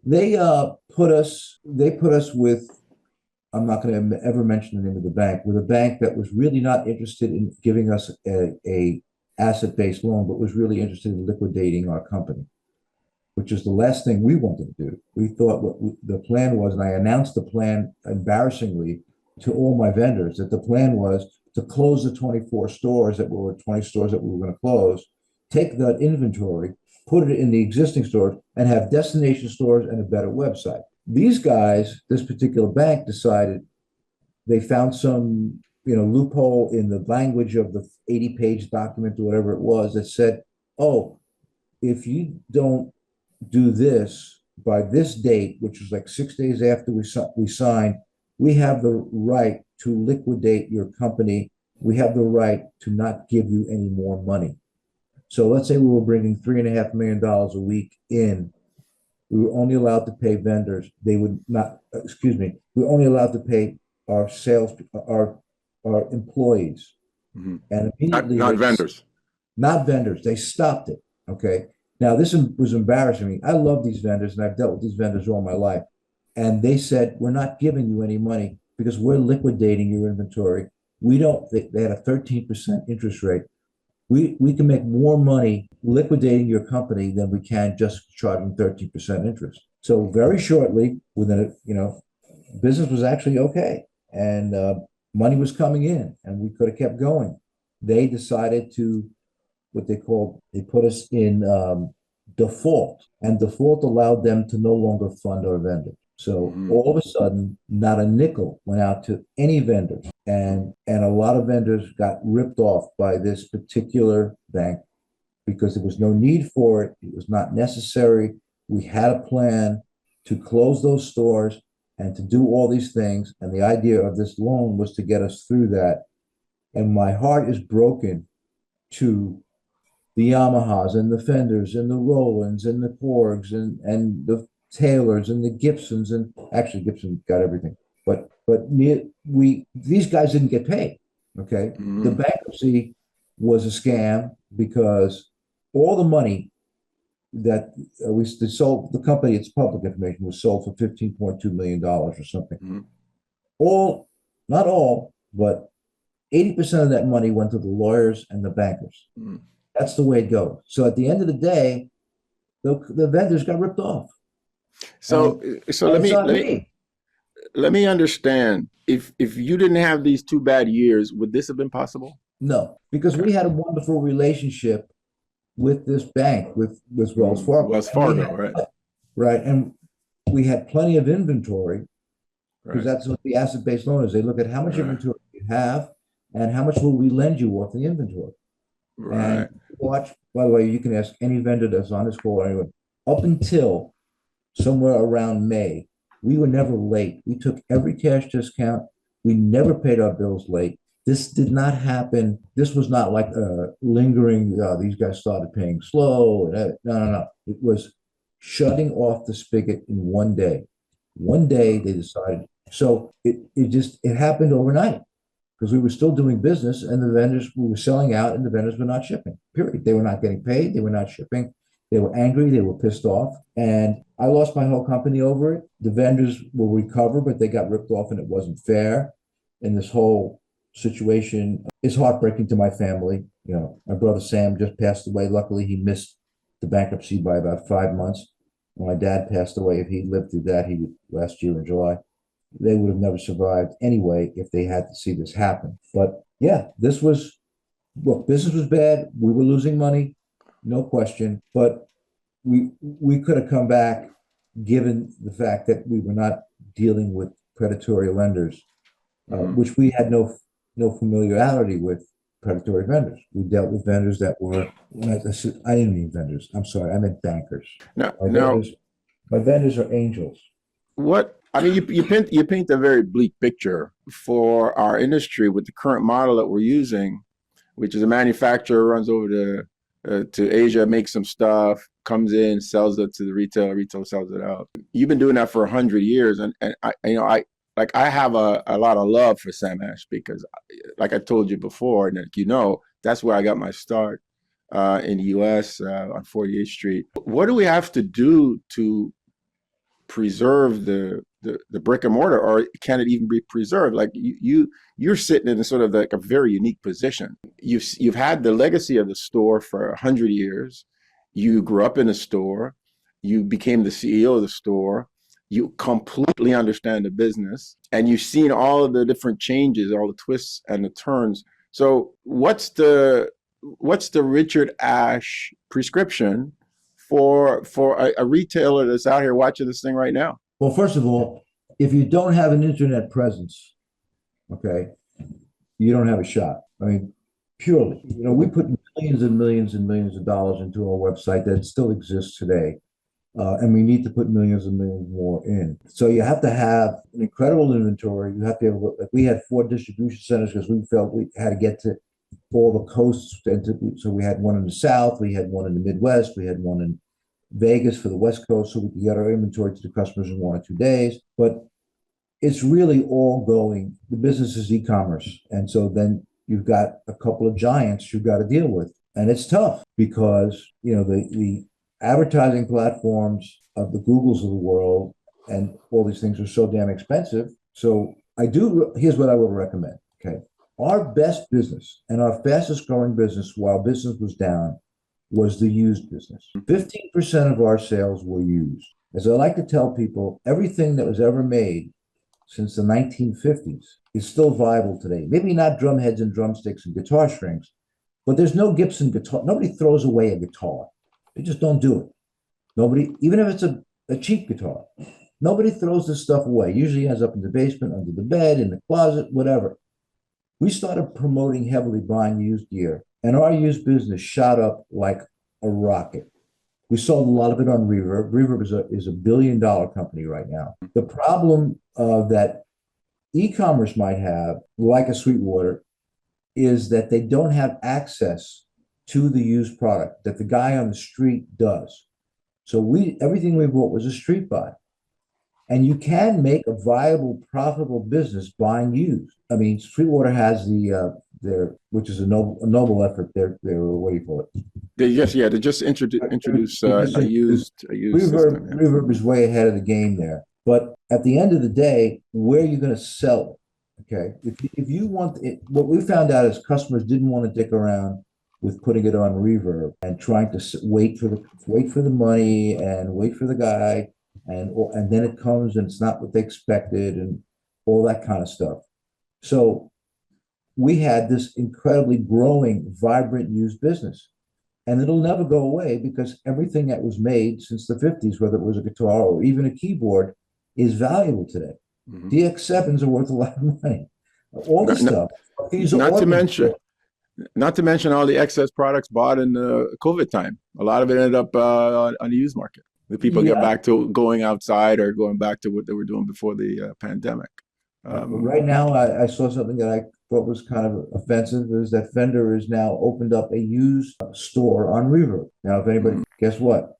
S2: They put us with, I'm not going to ever mention the name of the bank, with a bank that was really not interested in giving us a asset-based loan, but was really interested in liquidating our company, which is the last thing we wanted to do. We thought the plan was, and I announced the plan embarrassingly to all my vendors, that the plan was to close the 24 stores that were 20 stores that we were going to close, take that inventory, put it in the existing stores, and have destination stores and a better website. These guys, this particular bank, decided they found some loophole in the language of the 80-page document or whatever it was that said, oh, if you don't do this by this date, which was like 6 days after we signed, we have the right to liquidate your company. We have the right to not give you any more money. So let's say we were bringing $3.5 million a week in. We were only allowed to pay vendors. They would not, excuse me, we were only allowed to pay our employees.
S1: Mm-hmm.
S2: And immediately
S1: not vendors.
S2: Not vendors. They stopped it. Okay. Now, this was embarrassing me. I love these vendors, and I've dealt with these vendors all my life. And they said, we're not giving you any money because we're liquidating your inventory. They had a 13% interest rate. We can make more money liquidating your company than we can just charging 13% interest. So very shortly, business was actually okay. And money was coming in, and we could have kept going. They decided to, they put us in default, and default allowed them to no longer fund our vendors. So all of a sudden, not a nickel went out to any vendors, and a lot of vendors got ripped off by this particular bank because there was no need for it. It was not necessary. We had a plan to close those stores and to do all these things, and the idea of this loan was to get us through that. And my heart is broken to the Yamahas and the Fenders and the Rolands and the Korgs and the Taylors and the Gibsons, and actually Gibson got everything, but these guys didn't get paid. Okay. The bankruptcy was a scam because all the money that we sold the company. It's public information. Was sold for $15.2 million or something.
S1: Mhm.
S2: All, not all, but 80% of that money went to the lawyers and the bankers.
S1: Mhm.
S2: That's the way it goes. So at the end of the day, the vendors got ripped off, and,
S1: So so
S2: and
S1: let
S2: it's
S1: me
S2: not me.
S1: let me understand. If you didn't have these two bad years, would this have been possible?
S2: No, because
S1: Okay.
S2: we had a wonderful relationship with this bank, with Wells Fargo,
S1: Wells
S2: and we
S1: Fargo,
S2: had
S1: right?
S2: right, and we had plenty of inventory because
S1: Right.
S2: that's what the asset-based loan is. They look at how much
S1: Right.
S2: inventory you have and how much will we lend you off the inventory. And
S1: Right.
S2: watch, by the way, you can ask any vendor that's on this call or anyone, up until somewhere around May, we were never late. We took every cash discount. We never paid our bills late. This did not happen. This was not like lingering. These guys started paying slow. No, no, no. It was shutting off the spigot in one day. One day they decided. So it happened overnight because we were still doing business and the vendors we were selling out and the vendors were not shipping. Period. They were not getting paid. They were not shipping. They were angry. They were pissed off. And I lost my whole company over it. The vendors will recover, but they got ripped off and it wasn't fair. And this whole situation is heartbreaking to my family. You know, my brother Sam just passed away. Luckily, he missed the bankruptcy by about 5 months. When my dad passed away, if he lived through that, he last year in July, they would have never survived anyway if they had to see this happen. But yeah, this was, look, business was bad. We were losing money, no question. But we could have come back given the fact that we were not dealing with predatory lenders,
S1: Mhm.
S2: which we had no familiarity with predatory vendors. We dealt with vendors that were, I didn't mean vendors. I'm sorry, I meant bankers.
S1: Now,
S2: My
S1: now,
S2: vendors, my vendors are angels.
S1: what I mean, you paint a very bleak picture for our industry with the current model that we're using, which is a manufacturer runs over to Asia, makes some stuff, comes in, sells it to the retail sells it out. You've been doing that for 100 years, and I have a lot of love for Sam Ash because, like I told you before, and that's where I got my start in the U.S. On 48th Street. What do we have to do to preserve the brick and mortar, or can it even be preserved? Like you're sitting in a sort of like a very unique position. You've had the legacy of the store for 100 years. You grew up in a store. You became the CEO of the store. You completely understand the business, and you've seen all of the different changes, all the twists and the turns. So what's the Richard Ash prescription for a retailer that's out here watching this thing right now?
S2: Well, first of all, if you don't have an internet presence, okay, you don't have a shot. I mean, purely, we put millions and millions and millions of dollars into our website that still exists today. And we need to put millions and millions more in. So you have to have an incredible inventory. You have to have, like we had 4 distribution centers because we felt we had to get to all the coasts. So we had one in the South, we had one in the Midwest, we had one in Vegas for the West Coast, so we could get our inventory to the customers in 1 or 2 days. But it's really all going, the business is e-commerce. And so then you've got a couple of giants you've got to deal with. And it's tough because, the advertising platforms of the Googles of the world and all these things are so damn expensive. So here's what I would recommend. Okay. Our best business and our fastest growing business while business was down was the used business. 15% of our sales were used. As I like to tell people, everything that was ever made since the 1950s is still viable today. Maybe not drum heads and drumsticks and guitar strings, but there's no Gibson guitar. Nobody throws away a guitar. They just don't do it. Nobody, even if it's a cheap guitar, nobody throws this stuff away. Usually ends up in the basement, under the bed, in the closet, whatever. We started promoting heavily buying used gear, and our used business shot up like a rocket. We sold a lot of it on Reverb. Reverb is a billion-dollar company right now. The problem that e-commerce might have, like a Sweetwater, is that they don't have access to the used product that the guy on the street does. So everything we bought was a street buy. And you can make a viable, profitable business buying used. I mean, Sweetwater has their, which is a noble effort. Their what do you call it?
S1: They just introduce
S2: They just
S1: a used system. Yeah.
S2: Reverb is way ahead of the game there. But at the end of the day, where are you going to sell it? Okay. If you want it, what we found out is customers didn't want to dick around with putting it on Reverb and trying to wait for the money and wait for the guy, and then it comes and it's not what they expected and all that kind of stuff. So we had this incredibly growing, vibrant used business. And it'll never go away because everything that was made since the 50s, whether it was a guitar or even a keyboard, is valuable today.
S1: Mm-hmm.
S2: DX7s are worth a lot of money. All the stuff.
S1: Not to mention all the excess products bought in the COVID time. A lot of it ended up on the used market. The people get back to going outside or going back to what they were doing before the pandemic.
S2: Right now, I saw something that I thought was kind of offensive, is that Fender has now opened up a used store on Reverb. Now, if anybody, guess what?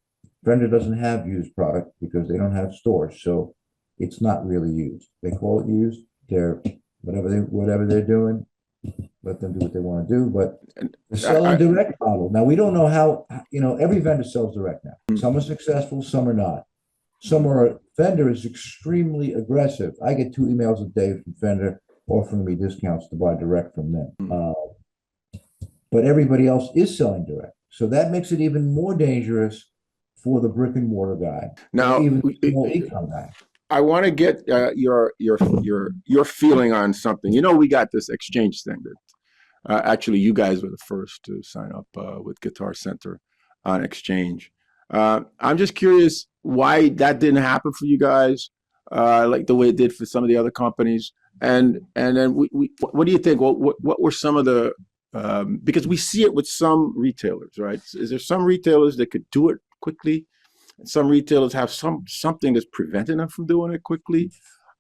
S2: Fender doesn't have used product because they don't have stores, so it's not really used. They call it used. They're whatever they're doing, let them do what they want to do. But the selling direct model. Now, we don't know how, every vendor sells direct now. Some are successful, some are not. Fender is extremely aggressive. I get 2 emails a day from Fender offering me discounts to buy direct from them. But everybody else is selling direct. So that makes it even more dangerous for the brick and mortar guy.
S1: Now,
S2: even the small e-com guy.
S1: I want to get your feeling on something. We got this exchange thing that actually you guys were the first to sign up with Guitar Center on Exchange. I'm just curious why that didn't happen for you guys, like the way it did for some of the other companies. And then what do you think? What were some of the because we see it with some retailers, right? Is there some retailers that could do it quickly? Some retailers have something that's preventing them from doing it quickly.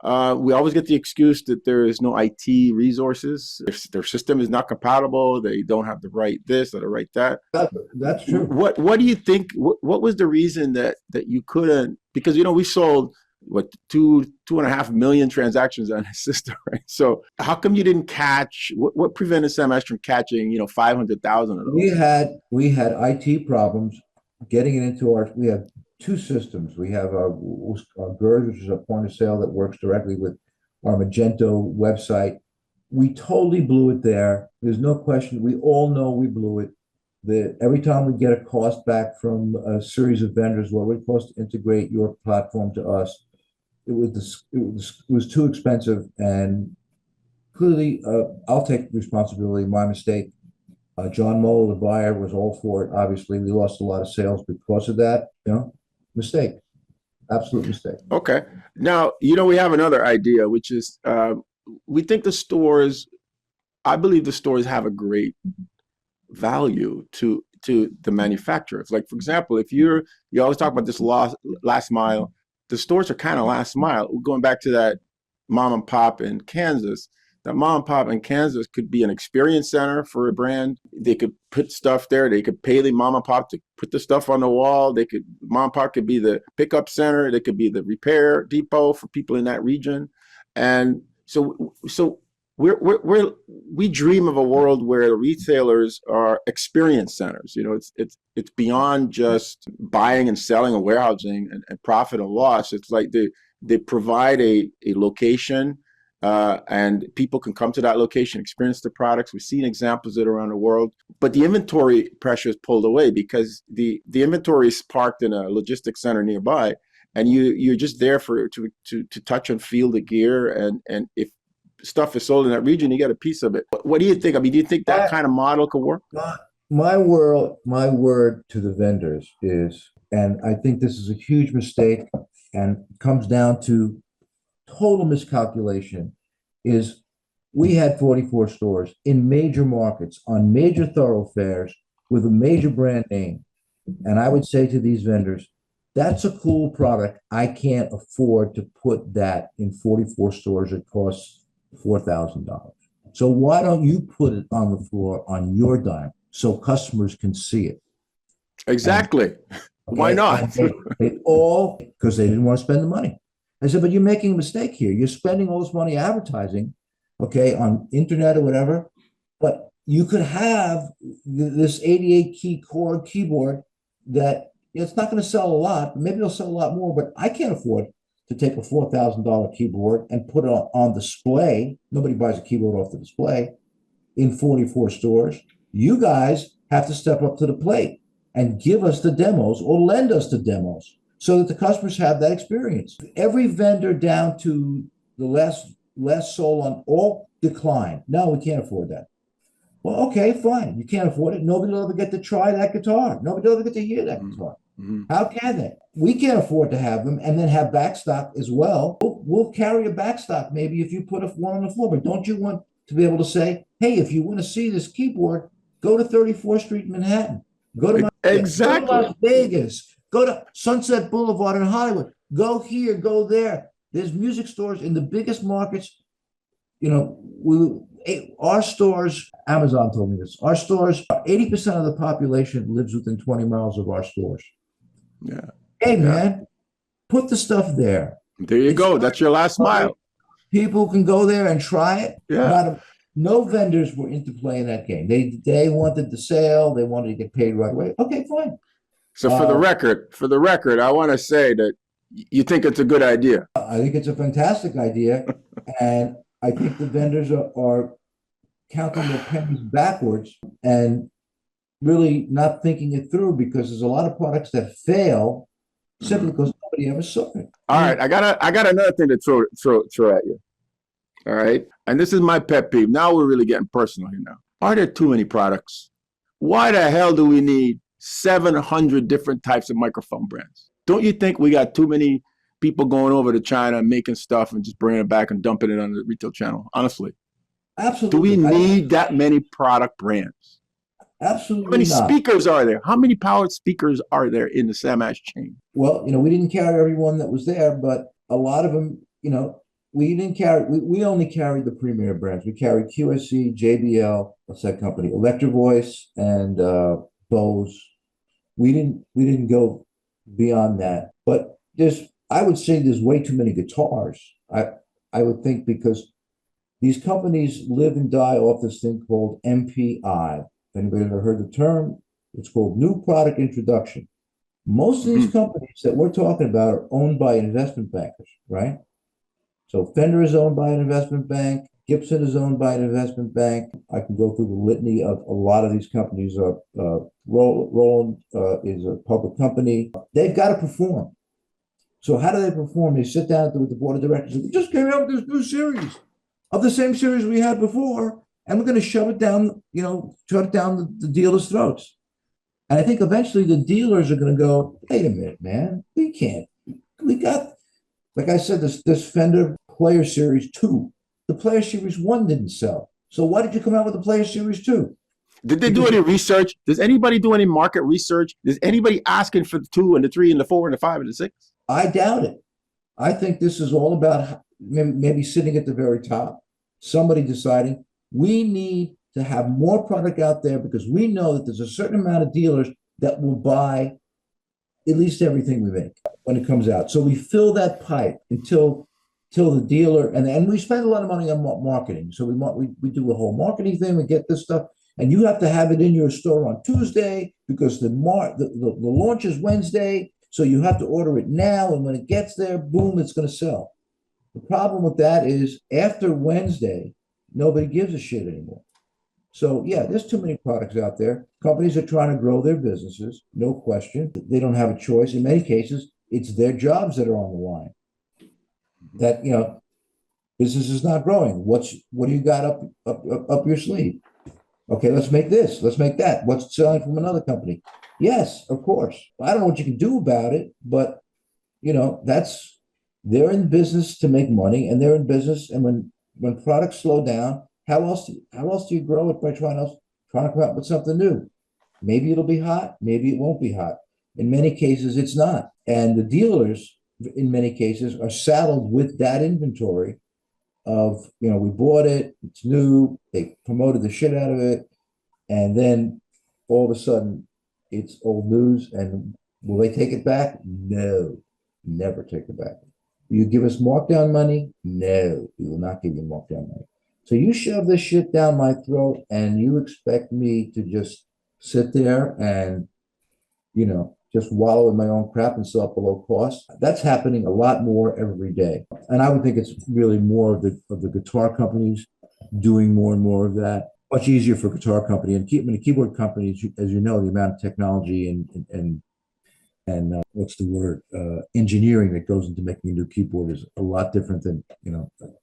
S1: We always get the excuse that there is no IT resources. Their system is not compatible. They don't have the right this or the right that.
S2: That's true.
S1: What do you think? What was the reason that you couldn't? Because we sold 2.5 million transactions on his system, right? So how come you didn't catch? What prevented SAMH from catching 500,000 of those?
S2: We had IT problems getting it into we have 2 systems. We have our GERD, which is a point of sale that works directly with our Magento website. We totally blew it there. There's no question. We all know we blew it. Every time we get a cost back from a series of vendors, what would it cost to integrate your platform to us? It was too expensive, and clearly, I'll take responsibility. My mistake. John Moe, the buyer, was all for it. Obviously, we lost a lot of sales because of that. Mistake, absolute mistake.
S1: Okay. Now, we have another idea, which is we think I believe the stores have a great value to the manufacturers. Like, for example, if you always talk about this last mile, the stores are kind of last mile. Going back to that mom and pop in Kansas, that mom and pop in Kansas could be an experience center for a brand. They could put stuff there. They could pay the mom and pop to put the stuff on the wall. Mom and pop could be the pickup center. They could be the repair depot for people in that region. And so we dream of a world where the retailers are experience centers. It's beyond just buying and selling and warehousing and profit and loss. It's like they provide a location. And people can come to that location, experience the products. We've seen examples of it around the world, but the inventory pressure is pulled away because the inventory is parked in a logistics center nearby, and you're just there to touch and feel the gear. And if stuff is sold in that region, you get a piece of it. What do you think? I mean, do you think that kind of model could work?
S2: My word to the vendors is, and I think this is a huge mistake and comes down to total miscalculation, is we had 44 stores in major markets on major thoroughfares with a major brand name. And I would say to these vendors, that's a cool product. I can't afford to put that in 44 stores that costs $4,000. So why don't you put it on the floor on your dime so customers can see it?
S1: Exactly. Why not?
S2: They all, because they didn't want to spend the money. I said, but you're making a mistake here. You're spending all this money advertising, okay, on internet or whatever, but you could have this 88 key core keyboard that it's not going to sell a lot, maybe it'll sell a lot more, but I can't afford to take a $4,000 keyboard and put it on display. Nobody buys a keyboard off the display in 44 stores. You guys have to step up to the plate and give us the demos or lend us the demos so that the customers have that experience. Every vendor down to the last soul on all decline. No, we can't afford that. Well, okay, fine. You can't afford it. Nobody will ever get to try that guitar. Nobody will ever get to hear that guitar.
S1: Mm-hmm.
S2: How can they? We can't afford to have them and then have backstock as well. We'll carry a backstock maybe if you put one on the floor, but don't you want to be able to say, hey, if you want to see this keyboard, go to 34th Street in Manhattan. Go to
S1: Exactly.
S2: Go to Las Vegas. Go to Sunset Boulevard in Hollywood. Go here, go there. There's music stores in the biggest markets. Our stores, Amazon told me this, our stores, 80% of the population lives within 20 miles of our stores.
S1: Yeah.
S2: Hey, man, put the stuff there.
S1: There you go. That's your last mile.
S2: People can go there and try it.
S1: Yeah.
S2: No vendors were into playing that game. They wanted the sale. They wanted to get paid right away. Okay, fine.
S1: So for the record, I want to say that you think it's a good idea.
S2: I think it's a fantastic idea. And I think the vendors are counting their pennies backwards and really not thinking it through, because there's a lot of products that fail simply because nobody ever saw it.
S1: All right, I got another thing to throw at you. All right, and this is my pet peeve. Now we're really getting personal here. Now, are there too many products? Why the hell do we need 700 different types of microphone brands? Don't you think we got too many people going over to China and making stuff and just bringing it back and dumping it on the retail channel? Honestly,
S2: absolutely.
S1: Do we need that many product brands?
S2: Absolutely.
S1: How many
S2: not.
S1: speakers are there? How many powered speakers are there in the Sam Ash chain?
S2: Well, we didn't carry everyone that was there, but a lot of them, we didn't carry. We only carried the premier brands. We carried QSC, JBL, what's that company? Electro Voice, and Bose. We didn't go beyond that. But I would say there's way too many guitars. I would think, because these companies live and die off this thing called MPI. If anybody ever heard the term, it's called New Product Introduction. Most of these companies that we're talking about are owned by investment bankers, right? So Fender is owned by an investment bank. Gibson is owned by an investment bank. I can go through the litany of a lot of these companies. Roland is a public company. They've got to perform. So how do they perform? They sit down with the board of directors. We just came out with this new series of the same series we had before, and we're going to shove it down, shove it down the dealers' throats. And I think eventually the dealers are going to go, wait a minute, man, we got, like I said, this Fender Player Series 2. The Player Series 1 didn't sell. So why did you come out with the Player Series 2?
S1: Did they do any research? Does anybody do any market research? Is anybody asking for the 2 and the 3 and the 4 and the 5 and the 6?
S2: I doubt it. I think this is all about maybe sitting at the very top, somebody deciding we need to have more product out there because we know that there's a certain amount of dealers that will buy at least everything we make when it comes out. So we fill that pipe until the dealer, and we spend a lot of money on marketing. So we do a whole marketing thing. We get this stuff, and you have to have it in your store on Tuesday because the launch is Wednesday. So you have to order it now, and when it gets there, boom, it's going to sell. The problem with that is after Wednesday, nobody gives a shit anymore. So yeah, there's too many products out there. Companies are trying to grow their businesses, no question. They don't have a choice. In many cases, it's their jobs that are on the line. That, business is not growing. What do you got up your sleeve? Okay, let's make this. Let's make that. What's selling from another company? Yes, of course. I don't know what you can do about it, but they're in business to make money, and they're in business. And when products slow down, how else do you grow it by trying to come out with something new? Maybe it'll be hot, maybe it won't be hot. In many cases, it's not. And the dealers, in many cases, are saddled with that inventory of, we bought it, it's new, they promoted the shit out of it, and then all of a sudden it's old news. And will they take it back? No, never take it back. Will you give us markdown money? No, we will not give you markdown money. So you shove this shit down my throat and you expect me to just sit there and, just wallow in my own crap and sell it below cost. That's happening a lot more every day. And I would think it's really more of the guitar companies doing more and more of that. Much easier for a guitar company and the keyboard companies, as you know, the amount of technology and what's the word, engineering that goes into making a new keyboard is a lot different than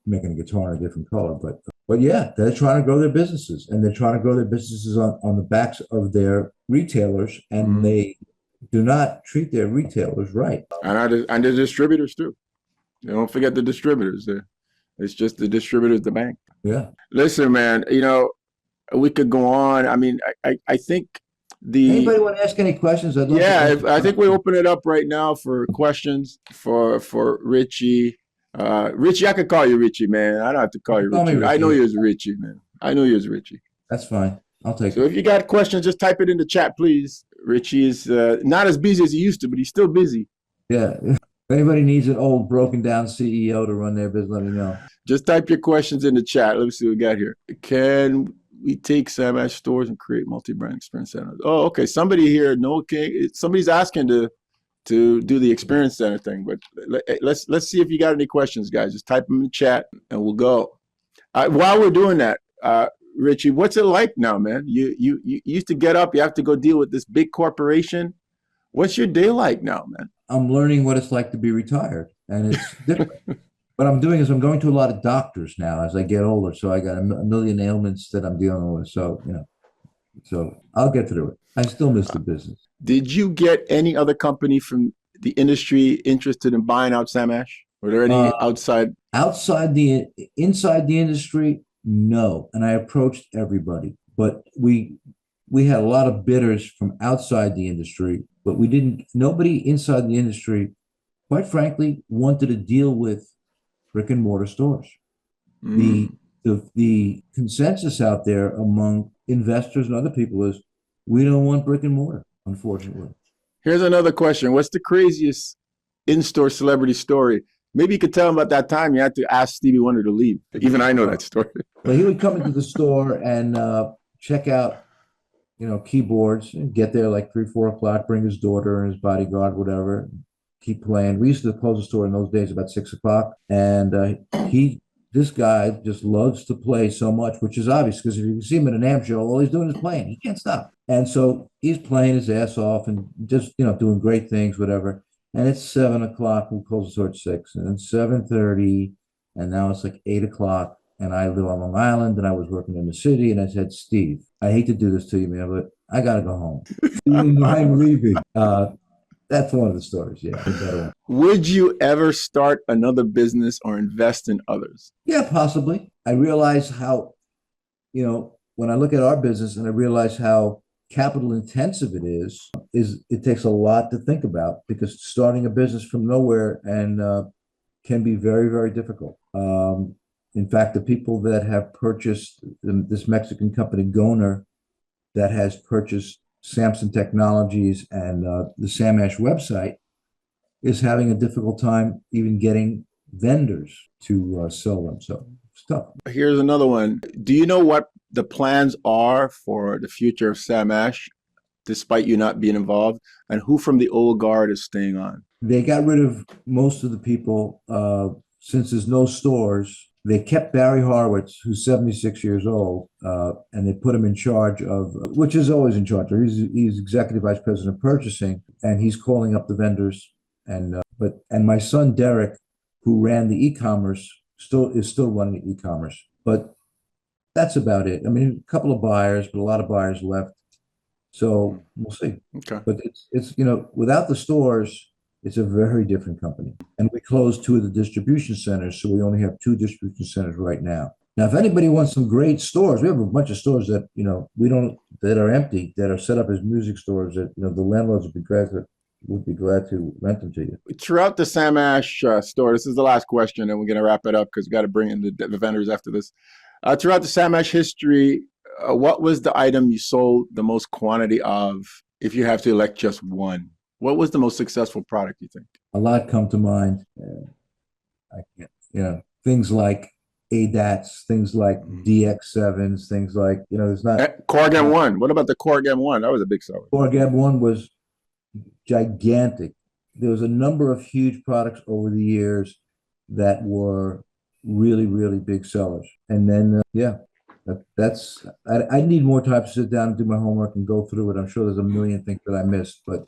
S2: making a guitar in a different color. But yeah, they're trying to grow their businesses, and they're trying to grow their businesses on the backs of their retailers, and they do not treat their retailers right.
S1: And the distributors too. Don't forget the distributors. It's just the distributors, the bank.
S2: Yeah.
S1: Listen, man, we could go on. I mean, I think
S2: Anybody want to ask any questions? I'd love to answer.
S1: I think we open it up right now for questions for Richie. Richie, I could call you Richie, man. I don't have to call you
S2: Call me
S1: Richie. I
S2: Richie.
S1: know you as Richie, man. I know you as Richie.
S2: That's fine. I'll take
S1: So
S2: it.
S1: if you got questions, just type it in the chat, please. Richie is not as busy as he used to, but he's still busy.
S2: Yeah. If anybody needs an old broken down CEO to run their business, let me know.
S1: Just type your questions in the chat. Let me see what we got here. Can we take SAMASH stores and create multi-brand experience centers? Oh, okay. Somebody here, somebody's asking to do the experience center thing, but let's see if you got any questions, guys. Just type them in the chat and we'll go. While we're doing that, Richie, what's it like now, man? You used to get up, you have to go deal with this big corporation. What's your day like now, man?
S2: I'm learning what it's like to be retired, and it's different. What I'm doing is I'm going to a lot of doctors now as I get older. So I got a million ailments that I'm dealing with. So, so I'll get through it. I still miss the business.
S1: Did you get any other company from the industry interested in buying out SAMASH? Were there any outside?
S2: Inside the industry, no. And I approached everybody, but we had a lot of bidders from outside the industry, but nobody inside the industry, quite frankly, wanted to deal with brick and mortar stores. The consensus out there among investors and other people is we don't want brick and mortar, unfortunately.
S1: Here's another question. What's the craziest in-store celebrity story? Maybe you could tell him about that time you had to ask Stevie Wonder to leave. Even I know that story.
S2: But he would come into the store and check out, keyboards, and get there like 3, 4 o'clock, bring his daughter and his bodyguard, whatever, keep playing. We used to close the store in those days about 6 o'clock. And this guy just loves to play so much, which is obvious because if you see him at an amp show, all he's doing is playing. He can't stop. And so he's playing his ass off and just, doing great things, whatever. And it's 7 o'clock. We'll close the store at 6. And then 7:30. And now it's like 8 o'clock. And I live on Long Island and I was working in the city. And I said, Steve, I hate to do this to you, man, but I got to go home. I'm leaving. That's one of the stories. Yeah.
S1: Would you ever start another business or invest in others?
S2: Yeah, possibly. I realize how, when I look at our business and I realize how capital intensive it is it takes a lot to think about because starting a business from nowhere and can be very, very difficult. In fact, the people that have purchased this Mexican company, Goner, that has purchased Samson Technologies and the SAMASH website is having a difficult time even getting vendors to sell them. So it's tough.
S1: Here's another one. Do you know what the plans are for the future of SAMASH, despite you not being involved? And who from the old guard is staying on?
S2: They got rid of most of the people since there's no stores. They kept Barry Horowitz, who's 76 years old, and they put him in charge of, which is always in charge. He's executive vice president of purchasing, and he's calling up the vendors. And my son Derek, who ran the e-commerce, is still running the e-commerce. But that's about it. I mean, a couple of buyers, but a lot of buyers left. So we'll see.
S1: Okay.
S2: But it's without the stores, it's a very different company. And we closed 2 of the distribution centers, so we only have 2 distribution centers right now. Now, if anybody wants some great stores, we have a bunch of stores that that are empty, that are set up as music stores that the landlords would be glad to rent them to you.
S1: Throughout the SAMASH store, this is the last question, and we're going to wrap it up because we got to bring in the vendors after this. Throughout the SAMASH history, what was the item you sold the most quantity of? If you have to elect just one, what was the most successful product, you think?
S2: A lot come to mind. I can't, things like ADATs, things like DX7s, things like, there's not,
S1: Korg M1. What about the Korg M1? That was a big seller.
S2: Korg M1 was gigantic. There was a number of huge products over the years that were really, really big sellers. And then, I need more time to sit down and do my homework and go through it. I'm sure there's a million things that I missed, but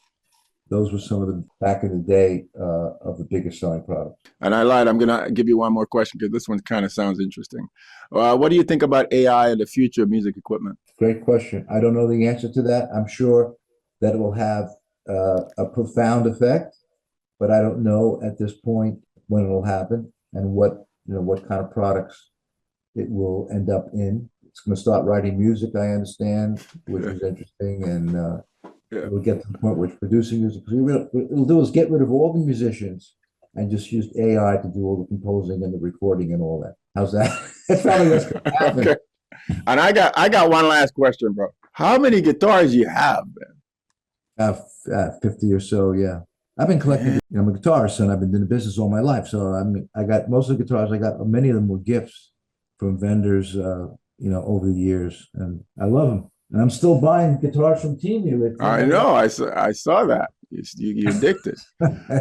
S2: those were some of the back in the day of the biggest selling products.
S1: And I lied. I'm going to give you one more question because this one kind of sounds interesting. What do you think about AI and the future of music equipment?
S2: Great question. I don't know the answer to that. I'm sure that it will have a profound effect, but I don't know at this point when it will happen and what kind of products it will end up in. It's going to start writing music, I understand, which is interesting, and we'll get to the point where it's producing music. What it'll do is get rid of all the musicians and just use AI to do all the composing and the recording and all that. How's that? That's probably what's going to happen.
S1: Okay. And I got one last question, bro. How many guitars you have, man?
S2: 50 or so, yeah. I've been collecting. I'm a guitarist, and I've been in the business all my life. So I got most of the guitars I got. Many of them were gifts from vendors, over the years, and I love them. And I'm still buying guitars from Temu.
S1: I know. I saw that. You're addicted.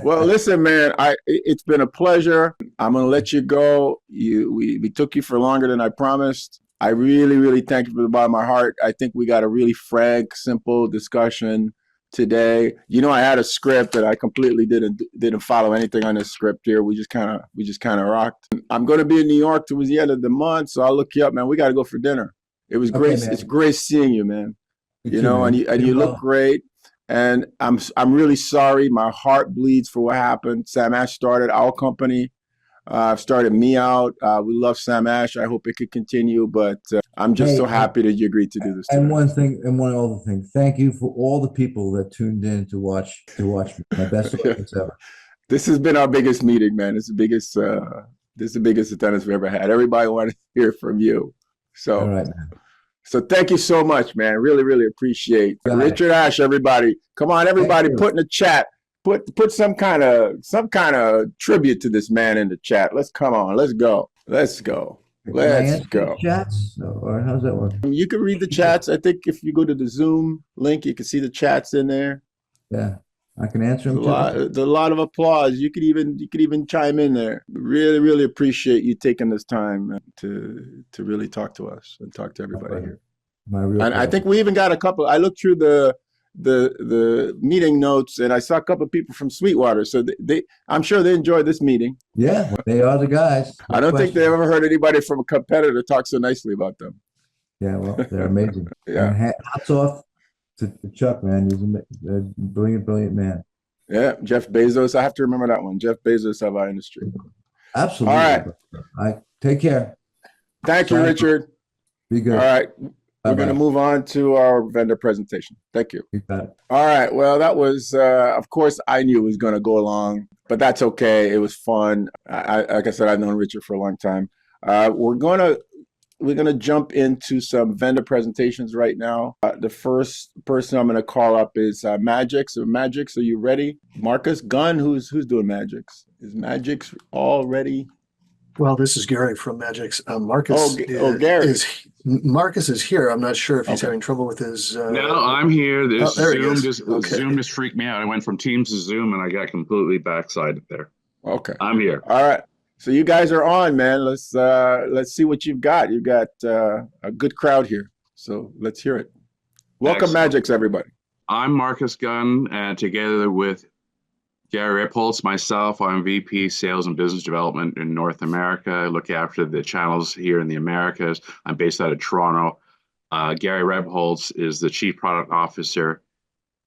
S1: Well, listen, man. It's been a pleasure. I'm gonna let you go. We took you for longer than I promised. I really, really thank you from the bottom of my heart. I think we got a really frank, simple discussion today. I had a script that I completely didn't follow anything on this script here. We just kind of rocked. I'm going to be in New York towards the end of the month, so I'll look you up, man. We got to go for dinner. It was great.
S2: Man.
S1: It's great seeing you, man.
S2: You too, man.
S1: And you look great. And I'm really sorry. My heart bleeds for what happened. Sam Ash started our company. I've started Me Out. We love Sam Ash. I hope it could continue, but I'm just so happy that you agreed to do this.
S2: And one other thing. Thank you for all the people that tuned in to watch me. My best audience ever.
S1: This has been our biggest meeting, man. This is the biggest attendance we've ever had. Everybody wanted to hear from you. So,
S2: all right, man.
S1: So thank you so much, man. Really, really appreciate it. Richard Ash, everybody. Come on, everybody, put in the chat. Put some kind of tribute to this man in the chat. Let's go. Let's go.
S2: Chats, or how's that work?
S1: You can read the chats. I think if you go to the Zoom link, you can see the chats in there.
S2: Yeah, I can answer them.
S1: A lot of applause. You could even chime in there. Really, really appreciate you taking this time to really talk to us and talk to everybody here. And I think we even got a couple. I looked through the meeting notes, and I saw a couple of people from Sweetwater. So I'm sure they enjoyed this meeting.
S2: Yeah, they are the guys.
S1: I don't think they ever heard anybody from a competitor talk so nicely about them.
S2: Yeah, well, they're amazing.
S1: Yeah.
S2: And hats off to Chuck, man. He's a brilliant man.
S1: Yeah, Jeff Bezos. I have to remember that one. Jeff Bezos of our industry.
S2: Absolutely. All right. All right. Take care.
S1: Thank you, Richard.
S2: Be good.
S1: All right. We're going to move on to our vendor presentation. Thank you.
S2: You got it.
S1: All right. Well, that was, of course, I knew it was going to go along, but that's okay. It was fun. Like I said, I've known Richard for a long time. We're going to jump into some vendor presentations right now. The first person I'm going to call up is MAGIX. So MAGIX, are you ready? Marcus Gunn, who's doing MAGIX? Is MAGIX all ready?
S3: Well, this is Gary from MAGIX.
S1: Gary.
S3: Marcus is here. I'm not sure if he's having trouble with his.
S4: No, I'm here. This
S3: Zoom
S4: just freaked me out. I went from Teams to Zoom, and I got completely backsided there.
S1: Okay,
S4: I'm here.
S1: All right. So you guys are on, man. Let's see what you've got. You've got a good crowd here. So let's hear it. Welcome, MAGIX, everybody.
S4: I'm Marcus Gunn, and together with Gary Rebholz, myself, I'm VP Sales and Business Development in North America. I look after the channels here in the Americas. I'm based out of Toronto. Gary Rebholz is the Chief Product Officer,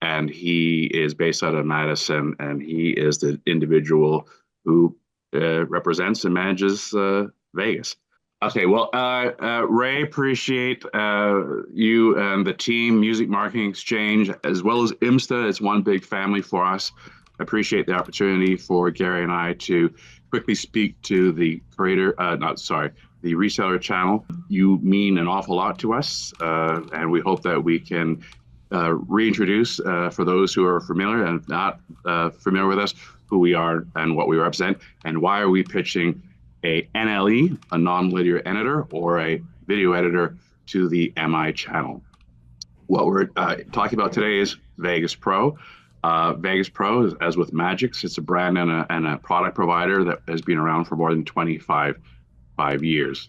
S4: and he is based out of Madison, and he is the individual who represents and manages Vegas. Okay, well, Ray, appreciate you and the team, Music Marketing Exchange, as well as IMSTA. It's one big family for us. Appreciate the opportunity for Gary and I to quickly speak to the the reseller channel. You mean an awful lot to us, and we hope that we can reintroduce for those who are familiar and not familiar with us, who we are and what we represent, and why are we pitching a NLE, a non-linear editor, or a video editor to the MI channel. What we're talking about today is Vegas Pro. Vegas Pro, as with MAGIX, it's a brand and a product provider that has been around for more than 25 years.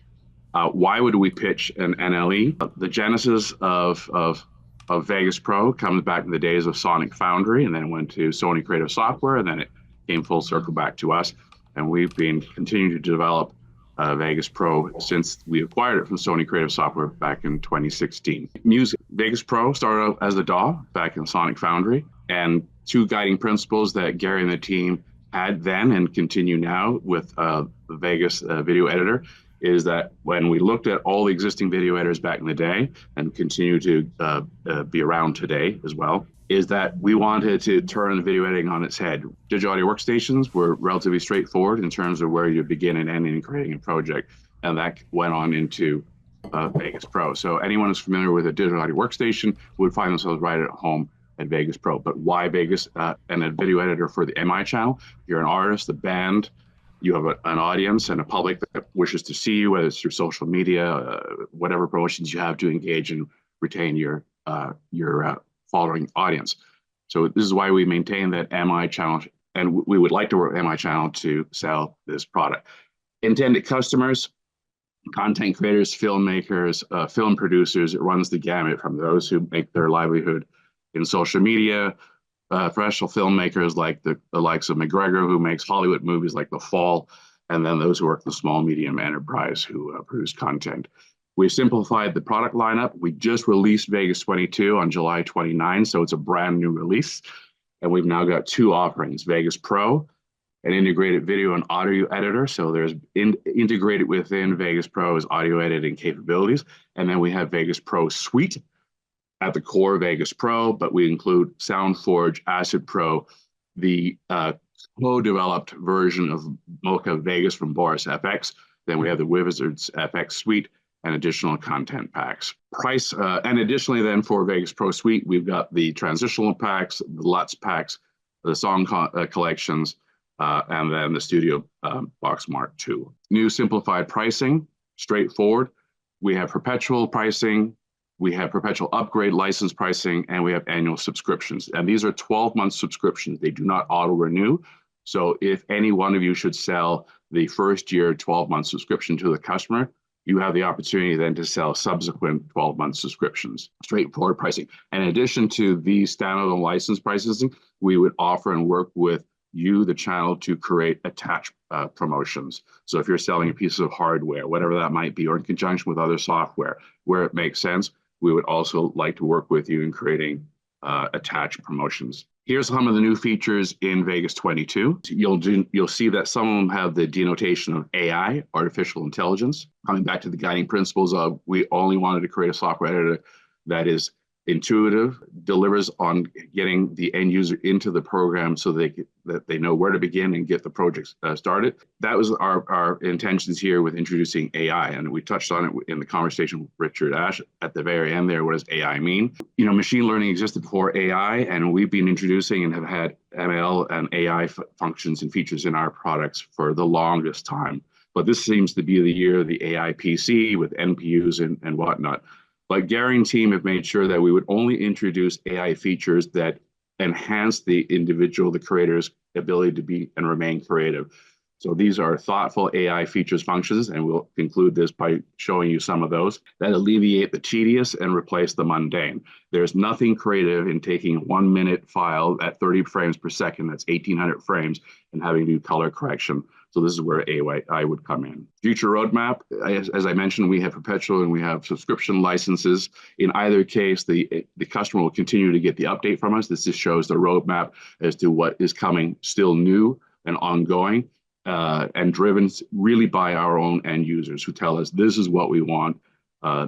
S4: Why would we pitch an NLE? The genesis of Vegas Pro comes back in the days of Sonic Foundry, and then went to Sony Creative Software, and then it came full circle back to us. And we've been continuing to develop Vegas Pro since we acquired it from Sony Creative Software back in 2016. Vegas Pro started out as a DAW back in Sonic Foundry, and two guiding principles that Gary and the team had then and continue now with the Vegas video editor is that when we looked at all the existing video editors back in the day and continue to be around today as well, is that we wanted to turn the video editing on its head. Digital audio workstations were relatively straightforward in terms of where you begin and end in creating a project, and that went on into Vegas Pro. So anyone who's familiar with a digital audio workstation would find themselves right at home at Vegas Pro. But why Vegas and a video editor for the MI channel? You're an artist, a band, you have an audience and a public that wishes to see you, whether it's through social media, whatever promotions you have to engage and retain your following audience. So this is why we maintain that MI channel, and we would like to work with MI channel to sell this product. Intended customers, content creators, filmmakers, film producers, it runs the gamut from those who make their livelihood in social media, professional filmmakers like the likes of McGregor, who makes Hollywood movies like The Fall, and then those who work in the small, medium enterprise who produce content. We simplified the product lineup. We just released Vegas 22 on July 29, so it's a brand new release. And we've now got two offerings, Vegas Pro, an integrated video and audio editor. So there's integrated within Vegas Pro's audio editing capabilities. And then we have Vegas Pro Suite at the core Vegas Pro, but we include SoundForge, Acid Pro, the co-developed version of Mocha Vegas from Boris FX. Then we have the Wizards FX Suite and additional content packs. And additionally then for Vegas Pro Suite, we've got the transitional packs, the LUTs packs, the song collections, and then the Studio Box Mark II. New simplified pricing, straightforward. We have perpetual pricing, we have perpetual upgrade license pricing, and we have annual subscriptions. And these are 12-month subscriptions. They do not auto-renew. So if any one of you should sell the first year 12-month subscription to the customer, you have the opportunity then to sell subsequent 12-month subscriptions, straightforward pricing. In addition to these standalone license pricing, we would offer and work with you, the channel, to create attached promotions. So if you're selling a piece of hardware, whatever that might be, or in conjunction with other software, where it makes sense, we would also like to work with you in creating attached promotions. Here's some of the new features in Vegas 22. You'll see that some of them have the denotation of AI, artificial intelligence. Coming back to the guiding principles of we only wanted to create a software editor that is intuitive, delivers on getting the end user into the program so that they know where to begin and get the project started. That was our intentions here with introducing AI, and we touched on it in the conversation with Richard Ash at the very end there. What does AI mean? You know, machine learning existed before AI, and we've been introducing and have had ML and AI functions and features in our products for the longest time. But this seems to be the year of the AI PC with NPUs and whatnot. But Gary and team have made sure that we would only introduce AI features that enhance the individual, the creator's ability to be and remain creative. So these are thoughtful AI features, functions, and we'll conclude this by showing you some of those that alleviate the tedious and replace the mundane. There's nothing creative in taking a 1-minute file at 30 frames per second, that's 1,800 frames, and having to do color correction. So this is where AI would come in. Future roadmap, as I mentioned, we have perpetual and we have subscription licenses. In either case, the customer will continue to get the update from us. This just shows the roadmap as to what is coming still new and ongoing, and driven really by our own end users who tell us this is what we want.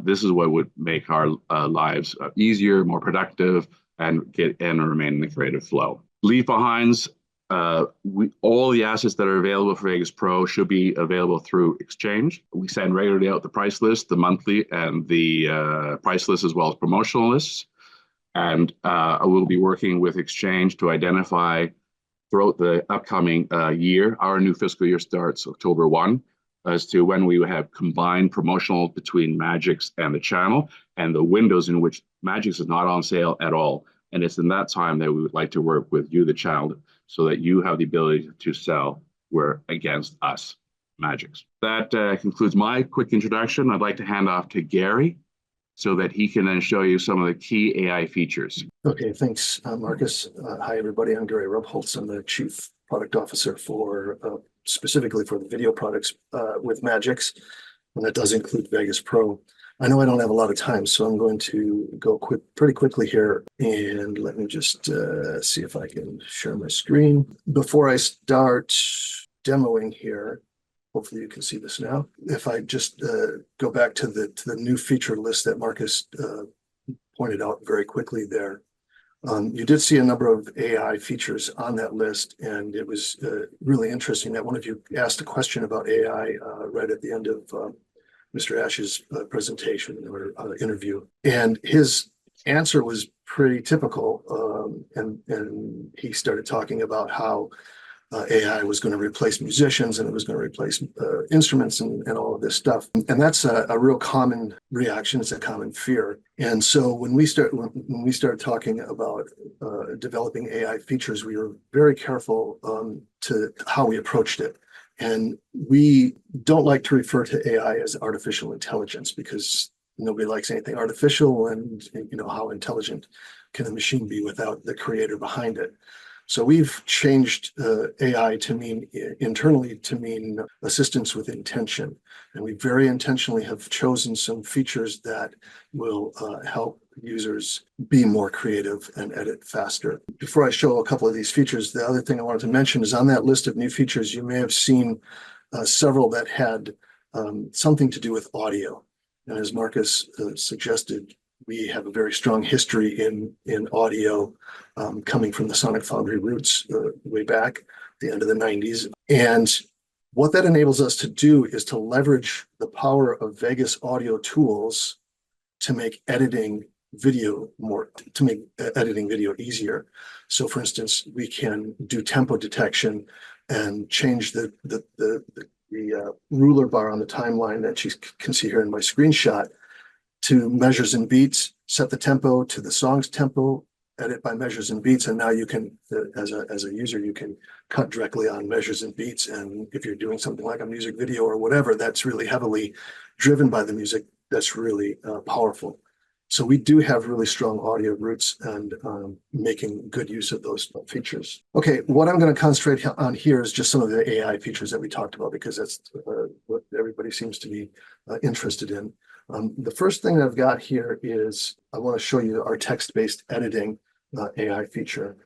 S4: This is what would make our lives easier, more productive, and remain in the creative flow. Leave behinds. All the assets that are available for Vegas Pro should be available through XCHANGE. We send regularly out the price list, the monthly and the price list, as well as promotional lists. And we'll be working with XCHANGE to identify throughout the upcoming year. Our new fiscal year starts October 1. as to when we have combined promotional between Magix and the channel, and the windows in which Magix is not on sale at all. And it's in that time that we would like to work with you, the channel, so that you have the ability to sell where against us, Magix. That concludes my quick introduction. I'd like to hand off to Gary so that he can then show you some of the key AI features.
S3: Okay, thanks, Marcus. Hi, everybody. I'm Gary Rupholz. I'm the Chief Product Officer for specifically for the video products with Magix, and that does include Vegas Pro. I know I don't have a lot of time, so I'm going to go pretty quickly here, and let me just see if I can share my screen. Before I start demoing here, hopefully you can see this now. If I just go back to the new feature list that Marcus pointed out very quickly there, you did see a number of AI features on that list, and it was really interesting that one of you asked a question about AI right at the end of Mr. Ash's presentation or interview, and his answer was pretty typical. And he started talking about how AI was going to replace musicians and it was going to replace instruments and all of this stuff. And that's a real common reaction. It's a common fear. And so when we started talking about developing AI features, we were very careful to how we approached it. And we don't like to refer to AI as artificial intelligence because nobody likes anything artificial, and how intelligent can a machine be without the creator behind it. So we've changed AI to mean internally to mean assistance with intention. And we very intentionally have chosen some features that will help users be more creative and edit faster. Before I show a couple of these features, the other thing I wanted to mention is on that list of new features, you may have seen several that had something to do with audio. And as Marcus suggested, we have a very strong history in audio coming from the Sonic Foundry roots way back the end of the 90s. And what that enables us to do is to leverage the power of Vegas audio tools to make editing video easier. So for instance, we can do tempo detection and change the ruler bar on the timeline that you can see here in my screenshot to measures and beats, set the tempo to the song's tempo, edit by measures and beats, and now you can, as a user, you can cut directly on measures and beats. And if you're doing something like a music video or whatever, that's really heavily driven by the music, that's really powerful. So we do have really strong audio roots and making good use of those features. Okay, what I'm going to concentrate on here is just some of the AI features that we talked about, because that's what everybody seems to be interested in. The first thing I've got here is I want to show you our text-based editing AI feature.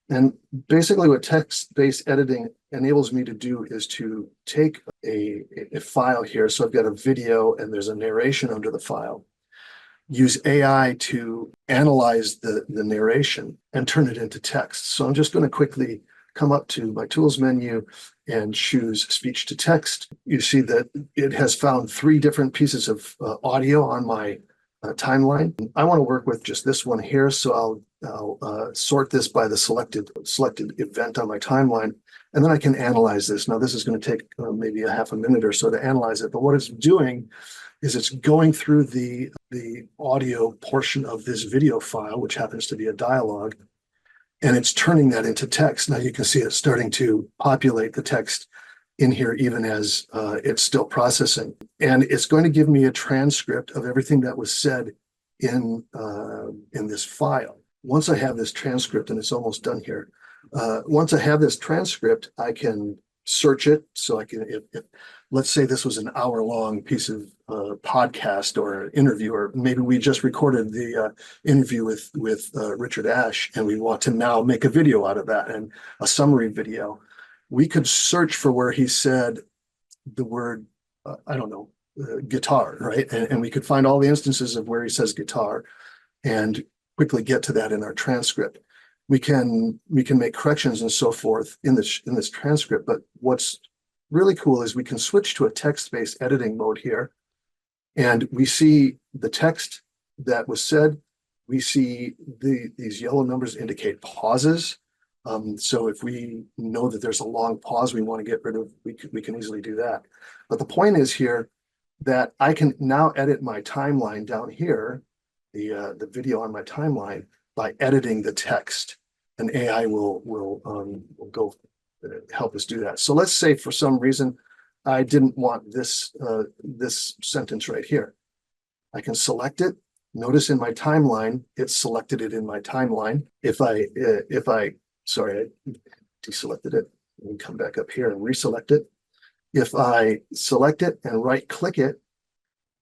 S3: And basically what text-based editing enables me to do is to take a file here. So I've got a video and there's a narration under the file. Use AI to analyze the narration and turn it into text. So I'm just going to quickly come up to my tools menu and choose speech to text. You see that it has found 3 different pieces of audio on my timeline. I want to work with just this one here, so I'll sort this by the selected event on my timeline, and then I can analyze this. Now this is going to take maybe a half a minute or so to analyze it, but what it's doing is it's going through the audio portion of this video file, which happens to be a dialogue, and it's turning that into text. Now you can see it starting to populate the text in here even as it's still processing. And it's going to give me a transcript of everything that was said in this file. Once I have this transcript, and it's almost done here, once I have this transcript, I can search it. So I can, if let's say this was an hour-long piece of podcast or an interview, or maybe we just recorded the interview with Richard Ash, and we want to now make a video out of that, and a summary video. We could search for where he said the word, I don't know, guitar, right? And we could find all the instances of where he says guitar and quickly get to that in our transcript. We can make corrections and so forth in this transcript, but what's really cool is we can switch to a text-based editing mode here, and we see the text that was said. We see these yellow numbers indicate pauses. So if we know that there's a long pause we want to get rid of, we can easily do that. But the point is here that I can now edit my timeline down here, the video on my timeline, by editing the text, and AI will go help us do that. So let's say for some reason I didn't want this sentence right here. I can select it. Notice in my timeline, it selected it in my timeline. If I sorry, I deselected it. Let me come back up here and reselect it. If I select it and right click it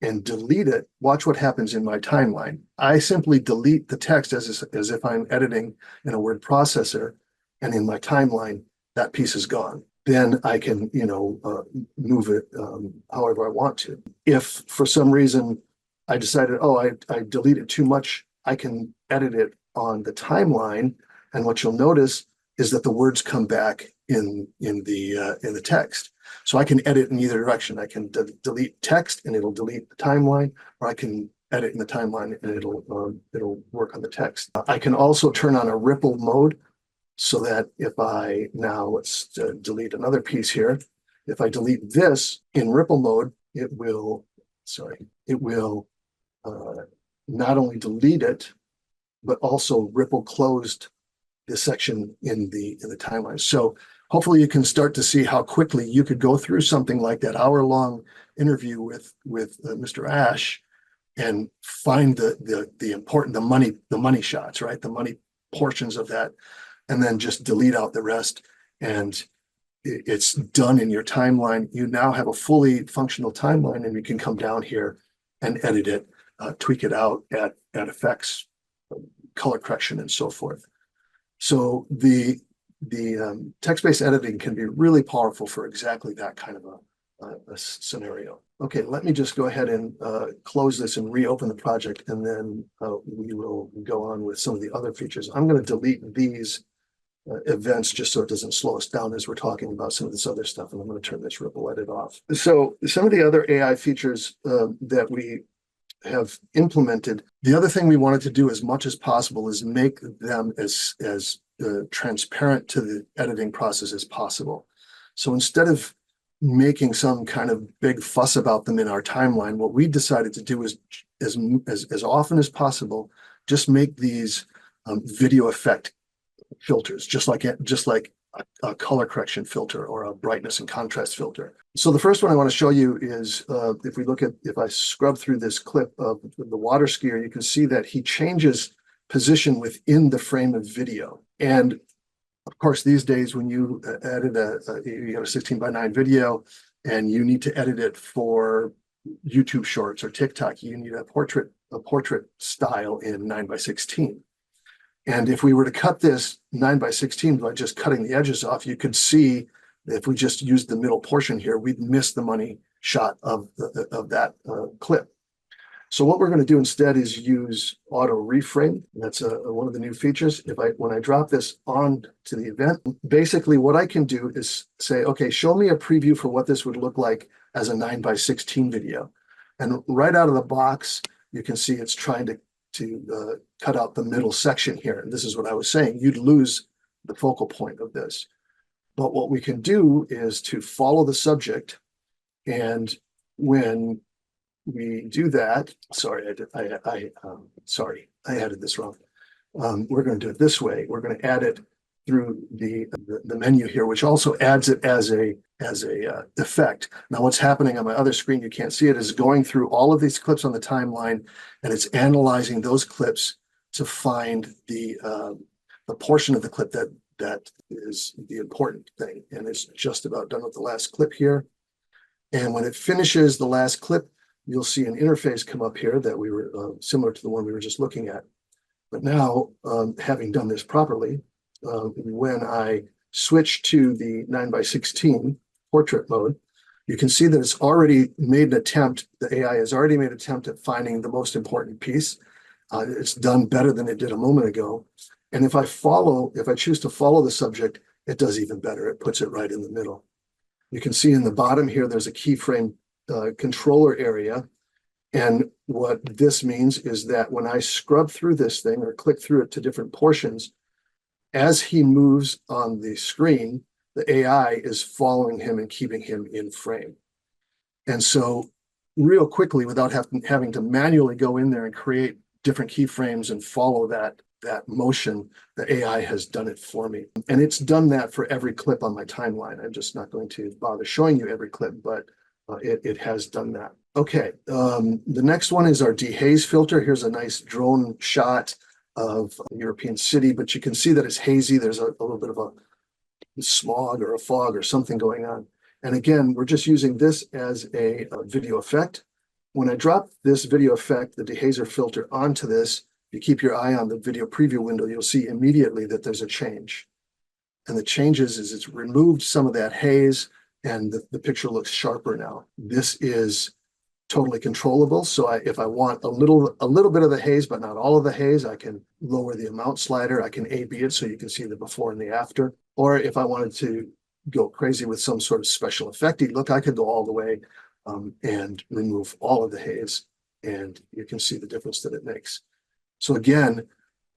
S3: and delete it, watch what happens in my timeline. I simply delete the text as if I'm editing in a word processor, and in my timeline, that piece is gone. Then I can, move it however I want to. If for some reason I decided, I deleted too much, I can edit it on the timeline, and what you'll notice is that the words come back in the text. So I can edit in either direction. I can delete text and it'll delete the timeline, or I can edit in the timeline and it'll work on the text. I can also turn on a ripple mode, so that if I now let's delete another piece here. If I delete this in ripple mode, it will not only delete it, but also ripple closed this section in the timeline. So hopefully you can start to see how quickly you could go through something like that hour-long interview with Mr. Ash and find the important, the money shots, right? The money portions of that, and then just delete out the rest. And it's done in your timeline. You now have a fully functional timeline, and you can come down here and edit it, tweak it out, add effects, color correction, and so forth. So the text-based editing can be really powerful for exactly that kind of a scenario. Okay, let me just go ahead and close this and reopen the project, and then we will go on with some of the other features. I'm going to delete these events just so it doesn't slow us down as we're talking about some of this other stuff, and I'm going to turn this ripple edit off. So some of the other AI features that we have implemented, the other thing we wanted to do as much as possible is make them as transparent to the editing process as possible. So instead of making some kind of big fuss about them in our timeline, what we decided to do is as often as possible, just make these video effect filters, just like a color correction filter or a brightness and contrast filter. So the first one I want to show you is if I scrub through this clip of the water skier, you can see that he changes position within the frame of video. And of course, these days when you edit you have a 16:9 video and you need to edit it for YouTube Shorts or TikTok, you need a portrait style in 9:16. And if we were to cut this 9:16 by just cutting the edges off, you could see that if we just used the middle portion here, we'd miss the money shot of that clip. So what we're going to do instead is use auto reframe. That's one of the new features. When I drop this on to the event, basically what I can do is say, okay, show me a preview for what this would look like as a 9:16 video. And right out of the box, you can see it's trying to cut out the middle section here. And this is what I was saying, you'd lose the focal point of this. But what we can do is to follow the subject. And when we do that, sorry, I added this wrong. We're going to do it this way. We're going to add it through the menu here, which also adds it as a effect. Now, what's happening on my other screen, you can't see it, is going through all of these clips on the timeline, and it's analyzing those clips to find the portion of the clip that is the important thing. And it's just about done with the last clip here. And when it finishes the last clip, you'll see an interface come up here that we were similar to the one we were just looking at. But now, having done this properly, when I switch to the 9:16 portrait mode, you can see that it's already made an attempt. The AI has already made an attempt at finding the most important piece. It's done better than it did a moment ago. And if I choose to follow the subject, it does even better. It puts it right in the middle. You can see in the bottom here, there's a keyframe controller area. And what this means is that when I scrub through this thing or click through it to different portions, as he moves on the screen, the AI is following him and keeping him in frame. And so real quickly, without having to manually go in there and create different keyframes and follow that motion, the AI has done it for me. And it's done that for every clip on my timeline. I'm just not going to bother showing you every clip, but it has done that. Okay, the next one is our dehaze filter. Here's a nice drone shot of a European city, but you can see that it's hazy. There's a little bit of a smog or a fog or something going on. And again, we're just using this as a video effect. When I drop this video effect, the dehazer filter, onto this, you keep your eye on the video preview window, you'll see immediately that there's a change. And the changes is it's removed some of that haze and the picture looks sharper now. This is totally controllable. So if I want a little bit of the haze, but not all of the haze, I can lower the amount slider. I can A/B it so you can see the before and the after. Or if I wanted to go crazy with some sort of special effecty look, I could go all the way and remove all of the haze, and you can see the difference that it makes. So again,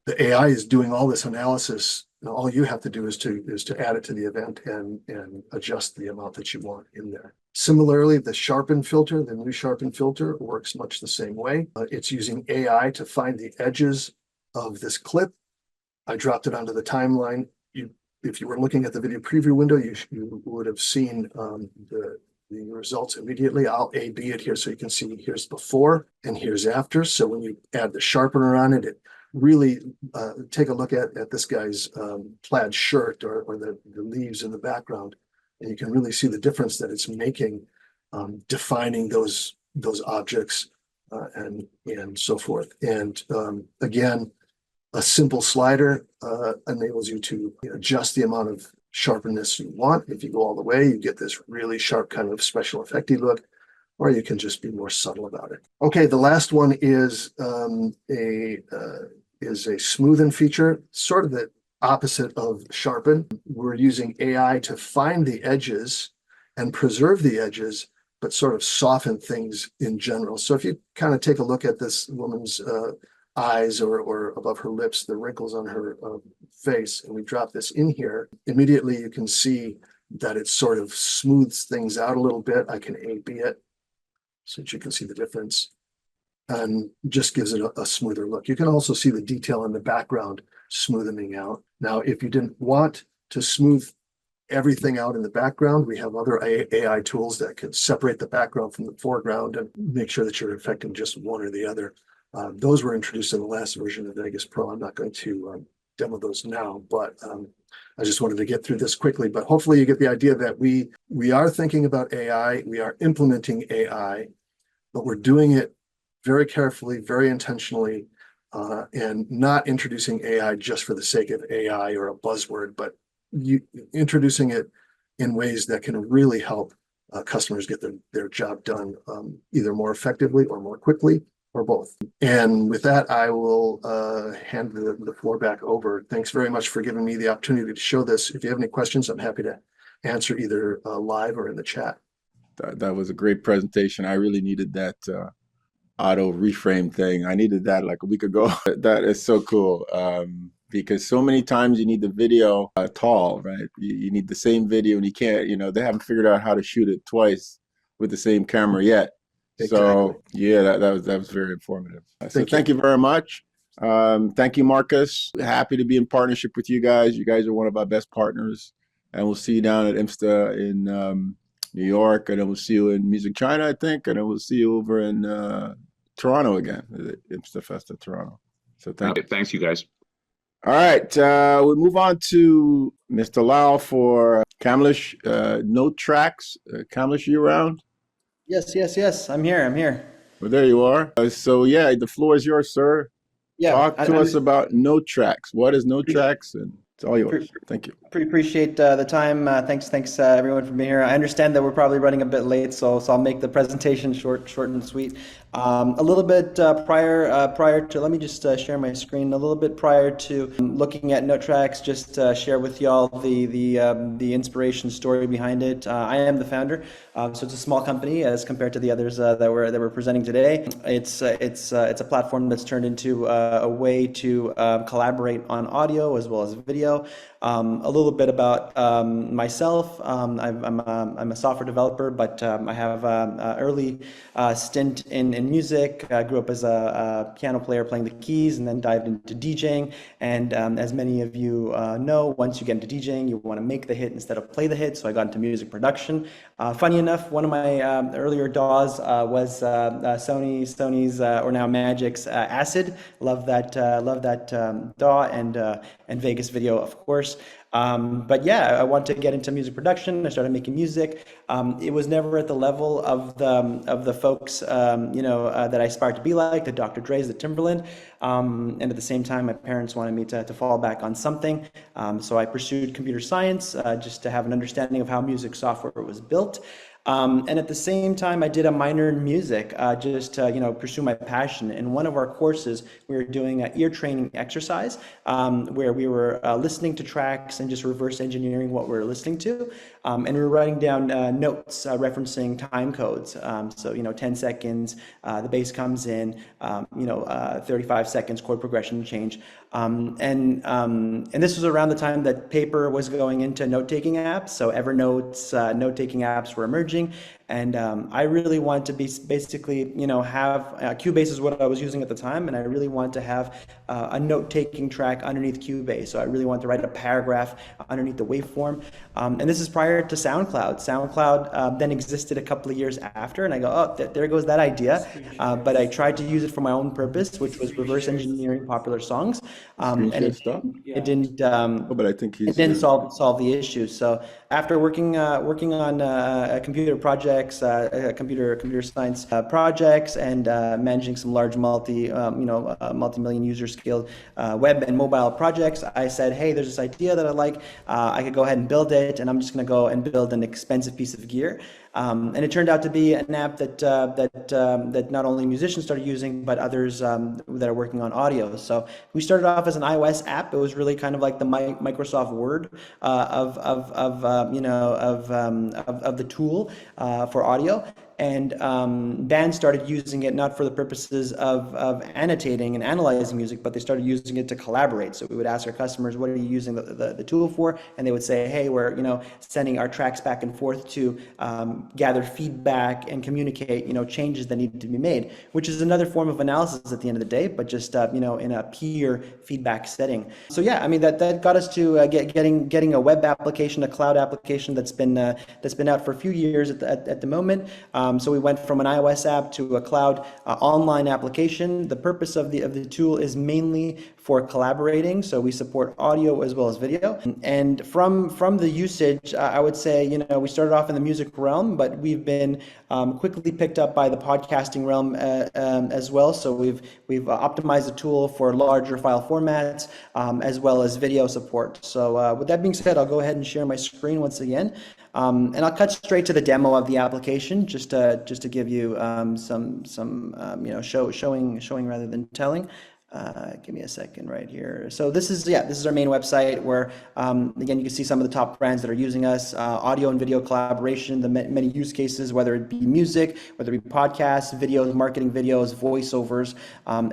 S3: the AI is doing all this analysis. And all you have to do is to add it to the event and adjust the amount that you want in there. Similarly, the sharpen filter, the new sharpen filter, works much the same way. It's using AI to find the edges of this clip. I dropped it onto the timeline. If you were looking at the video preview window, you would have seen the results immediately. I'll A/B it here so you can see here's before and here's after. So when you add the sharpener on it, it really take a look at this guy's plaid shirt or the leaves in the background, and you can really see the difference that it's making, defining those objects and so forth. And again, a simple slider enables you to adjust the amount of sharpness you want. If you go all the way, you get this really sharp kind of special effecty look, or you can just be more subtle about it. Okay, the last one is a smoothen feature, sort of the opposite of sharpen. We're using AI to find the edges and preserve the edges, but sort of soften things in general. So if you kind of take a look at this woman's eyes or above her lips, the wrinkles on her face, and we drop this in here, immediately you can see that it sort of smooths things out a little bit. I can A/B it so that you can see the difference and just gives it a smoother look. You can also see the detail in the background smoothing out. Now, if you didn't want to smooth everything out in the background, we have other AI tools that can separate the background from the foreground and make sure that you're affecting just one or the other. Those were introduced in the last version of Vegas Pro. I'm not going to demo those now, but I just wanted to get through this quickly. But hopefully you get the idea that we are thinking about AI, we are implementing AI, but we're doing it very carefully, very intentionally, and not introducing AI just for the sake of AI or a buzzword, but introducing it in ways that can really help customers get their job done either more effectively or more quickly, or both. And with that, I will hand the floor back over. Thanks very much for giving me the opportunity to show this. If you have any questions, I'm happy to answer either live or in the chat.
S1: That was a great presentation. I really needed that auto reframe thing. I needed that like a week ago. That is so cool because so many times you need the video tall, right? You need the same video and you can't, they haven't figured out how to shoot it twice with the same camera yet.
S3: Exactly.
S1: So yeah, that was very informative. So thank you very much. Thank you, Marcus. Happy to be in partnership with you guys. You guys are one of our best partners, and we'll see you down at IMSTA in New York, and then we'll see you in Music China, I think, and then we'll see you over in Toronto again, the IMSTA Fest of Toronto. So
S4: thanks, you guys.
S1: All right, we move on to Mr. Lau for Kamlesh Notetracks. Kamlesh, you around?
S5: Yes. I'm here.
S1: Well, there you are. So yeah, the floor is yours, sir.
S5: Yeah.
S1: Talk to us about Notetracks. What is Notetracks? And it's all yours. Thank you.
S5: Appreciate the time. Thanks everyone for being here. I understand that we're probably running a bit late, so I'll make the presentation short and sweet. A little bit prior to, let me just share my screen. A little bit prior to looking at Notetracks, just share with y'all the inspiration story behind it. I am the founder, so it's a small company as compared to the others that we're presenting today. It's a platform that's turned into a way to collaborate on audio as well as video. video. A little bit about myself. I'm a software developer, but I have an early stint in music. I grew up as a piano player playing the keys, and then dived into DJing. And as many of you know, once you get into DJing, you want to make the hit instead of play the hit. So I got into music production. Funny enough, one of my earlier DAWs was Sony's or now Magic's Acid. Love that DAW, and Vegas Video, of course. But yeah, I wanted to get into music production. I started making music. It was never at the level of the folks that I aspired to be like, the Dr. Dre's, the Timberland. And at the same time, my parents wanted me to fall back on something. So I pursued computer science just to have an understanding of how music software was built. And at the same time, I did a minor in music just to pursue my passion. In one of our courses, we were doing an ear training exercise where we were listening to tracks and just reverse engineering what we were listening to. And we were writing down notes referencing time codes. So 10 seconds, the bass comes in, 35 seconds, chord progression change. And this was around the time that paper was going into note-taking apps. So Evernote's note-taking apps were emerging. And I really wanted to be basically, have Cubase is what I was using at the time, and I really wanted to have a note-taking track underneath Cubase. So I really wanted to write a paragraph underneath the waveform. And this is prior to SoundCloud. SoundCloud then existed a couple of years after, and I go, oh, there goes that idea. But I tried to use it for my own purpose, which was reverse engineering popular songs. And it didn't.
S1: But I think
S5: it didn't solve the issue. So after working on computer projects, computer science projects, and managing some large multi-million user scaled web and mobile projects, I said, hey, there's this idea that I like. I could go ahead and build it, and I'm just going to go and build an expensive piece of gear. And it turned out to be an app that not only musicians started using, but others that are working on audio. So we started off as an iOS app. It was really kind of like the Microsoft Word of the tool for audio. And bands started using it not for the purposes of annotating and analyzing music, but they started using it to collaborate. So we would ask our customers, what are you using the tool for? And they would say, hey, we're sending our tracks back and forth to gather feedback and communicate changes that need to be made, which is another form of analysis at the end of the day, but just in a peer feedback setting. So yeah, I mean that got us to getting a web application, a cloud application that's been out for a few years at the moment. So we went from an iOS app to a cloud online application. The purpose of the tool is mainly for collaborating. So we support audio as well as video. And from the usage, I would say, we started off in the music realm, but we've been quickly picked up by the podcasting realm as well. So we've optimized the tool for larger file formats as well as video support. So with that being said, I'll go ahead and share my screen once again. And I'll cut straight to the demo of the application, just to give you some showing rather than telling. Give me a second right here. So this is our main website where again you can see some of the top brands that are using us, audio and video collaboration, the many use cases, whether it be music, whether it be podcasts, videos, marketing videos, voiceovers,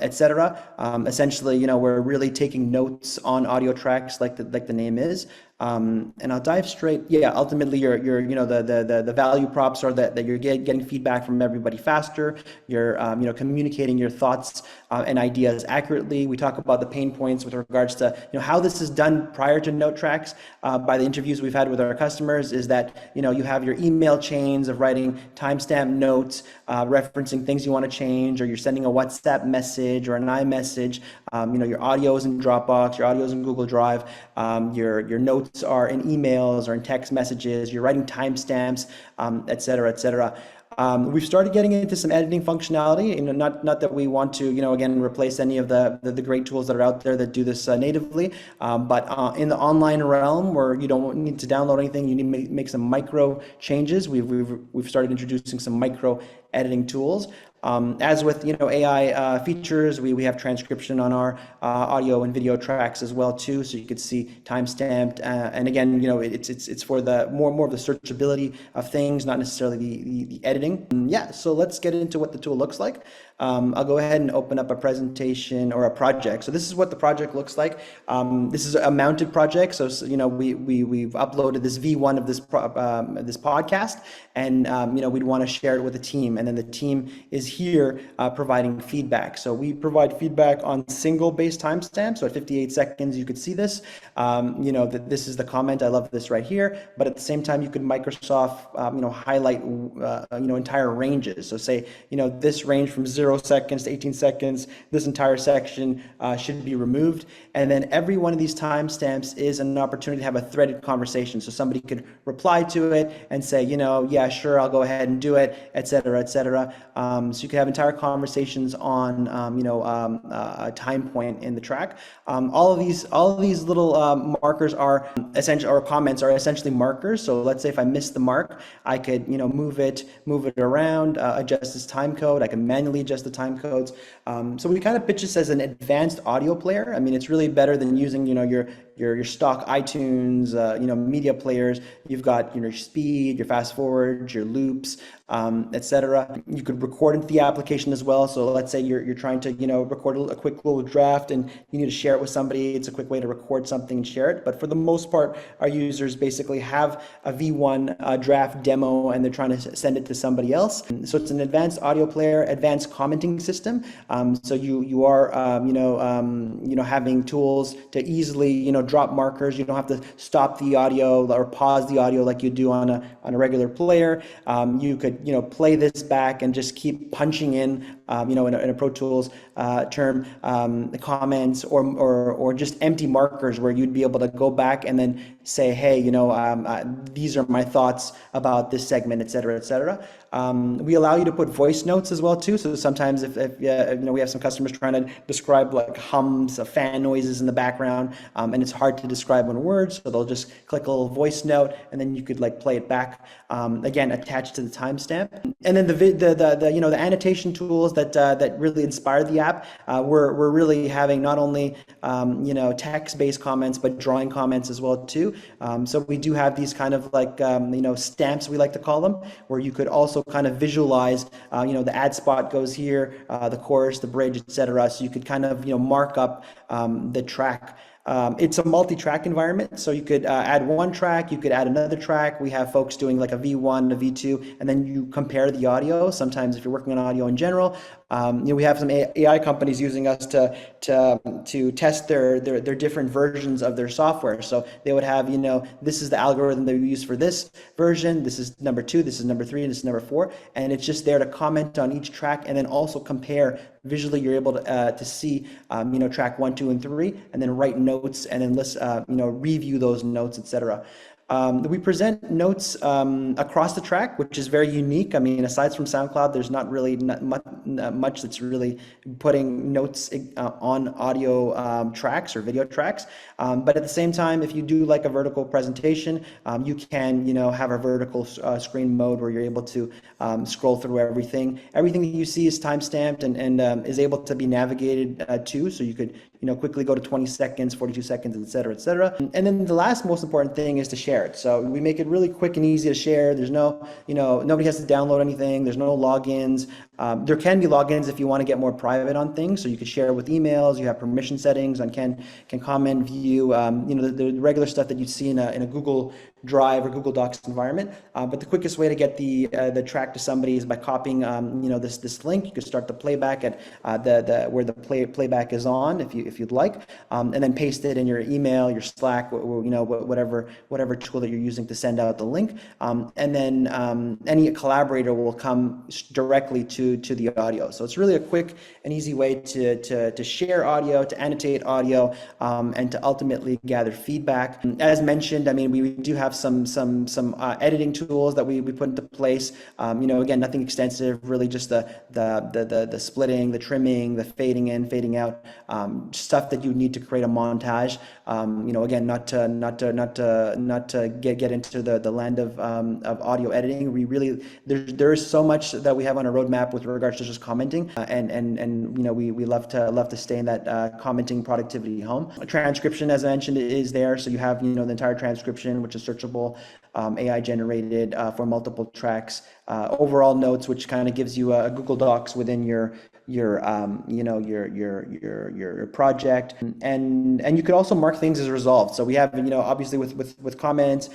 S5: etc. Essentially, we're really taking notes on audio tracks like the name is. And I'll dive straight. Yeah, ultimately, the value props are that you're getting feedback from everybody faster. You're communicating your thoughts and ideas accurately. We talk about the pain points with regards to how this is done prior to Notetracks. By the interviews we've had with our customers, is that you have your email chains of writing timestamp notes, referencing things you want to change, or you're sending a WhatsApp message or an iMessage. Your audio is in Dropbox, your audio is in Google Drive, your notes are in emails or in text messages, you're writing timestamps, et cetera. We've started getting into some editing functionality, not that we want to, again, replace any of the great tools that are out there that do this natively, but in the online realm where you don't need to download anything, you need to make some micro changes. We've started introducing some micro editing tools. As with AI features, we have transcription on our audio and video tracks as well too, so you could see timestamped. And again, it's for the more of the searchability of things, not necessarily the editing. Yeah, so let's get into what the tool looks like. I'll go ahead and open up a presentation or a project. So this is what the project looks like. This is a mounted project. So we've uploaded this V1 of this podcast, and we'd want to share it with the team, and then the team is here providing feedback. So we provide feedback on single base timestamp. So at 58 seconds, you could see this. That this is the comment. I love this right here. But at the same time, you could Microsoft highlight entire ranges. So say this range from 0 seconds to 18 seconds, this entire section should be removed. And then every one of these timestamps is an opportunity to have a threaded conversation. So somebody could reply to it and say, yeah, sure, I'll go ahead and do it, et cetera, et cetera. So you could have entire conversations on, a time point in the track. All of these little markers are essentially, or comments are essentially markers. So let's say if I miss the mark, I could, move it around, adjust this time code. I can manually adjust the time codes. So we kind of pitch this as an advanced audio player. I mean, it's really better than using, your stock iTunes, media players. You've got your speed, your fast forwards, your loops, etc. You could record into the application as well. So let's say you're trying to record a quick little draft and you need to share it with somebody. It's a quick way to record something and share it. But for the most part, our users basically have a V1 draft demo and they're trying to send it to somebody else. So it's an advanced audio player, advanced commenting system. So you are having tools to easily drop markers. You don't have to stop the audio or pause the audio like you do on a regular player. You could play this back and just keep punching in in a Pro Tools term, the comments or just empty markers where you'd be able to go back and then say, hey, these are my thoughts about this segment, et cetera, et cetera. We allow you to put voice notes as well too. So sometimes if we have some customers trying to describe like hums of fan noises in the background, and it's hard to describe in words, so they'll just click a little voice note, and then you could like play it back, again attached to the timestamp. And then the annotation tools that really inspired the app, we're really having not only text-based comments but drawing comments as well too. So we do have these kind of like stamps, we like to call them, where you could also kind of visualize the ad spot goes here, the chorus, the bridge, etc. So you could kind of mark up the track. It's a multi-track environment, so you could add one track, you could add another track. We have folks doing like a V1, a V2, and then you compare the audio. Sometimes if you're working on audio in general, we have some AI companies using us to test their different versions of their software. So they would have, this is the algorithm that we use for this version, this is number 2, this is number 3, and this is number 4, and it's just there to comment on each track and then also compare. Visually, you're able to see, track 1, 2, and 3, and then write notes and then list, review those notes, etc. We present notes across the track, which is very unique. I mean, aside from SoundCloud, there's not really much that's really putting notes on audio tracks or video tracks. But at the same time, if you do like a vertical presentation, you can, have a vertical screen mode where you're able to scroll through everything. Everything that you see is timestamped and is able to be navigated too. So you could, quickly go to 20 seconds, 42 seconds, et cetera, et cetera. And then the last most important thing is to share it. So we make it really quick and easy to share. There's no, nobody has to download anything. There's no logins. There can be logins if you want to get more private on things. So you could share with emails. You have permission settings on can comment, view, the regular stuff that you'd see in a Google Drive or Google Docs environment. But the quickest way to get the track to somebody is by copying, this link. You could start the playback at where the playback is on, if you'd like, and then paste it in your email, your Slack, or whatever tool that you're using to send out the link. And then any collaborator will come directly to the audio. So it's really a quick and easy way to share audio, to annotate audio, and to ultimately gather feedback. As mentioned, I mean, we do have some editing tools that we put into place. Again, nothing extensive, really just the splitting, the trimming, the fading in, fading out, stuff that you need to create a montage. Again, not to get into the land of audio editing. We really, there is so much that we have on our roadmap with regards to just commenting, and we love to stay in that commenting productivity home. Transcription, as I mentioned, is there, so you have the entire transcription, which is searchable, AI generated for multiple tracks. Overall notes, which kind of gives you a Google Docs within your project, and you could also mark things as resolved. So we have obviously with comments,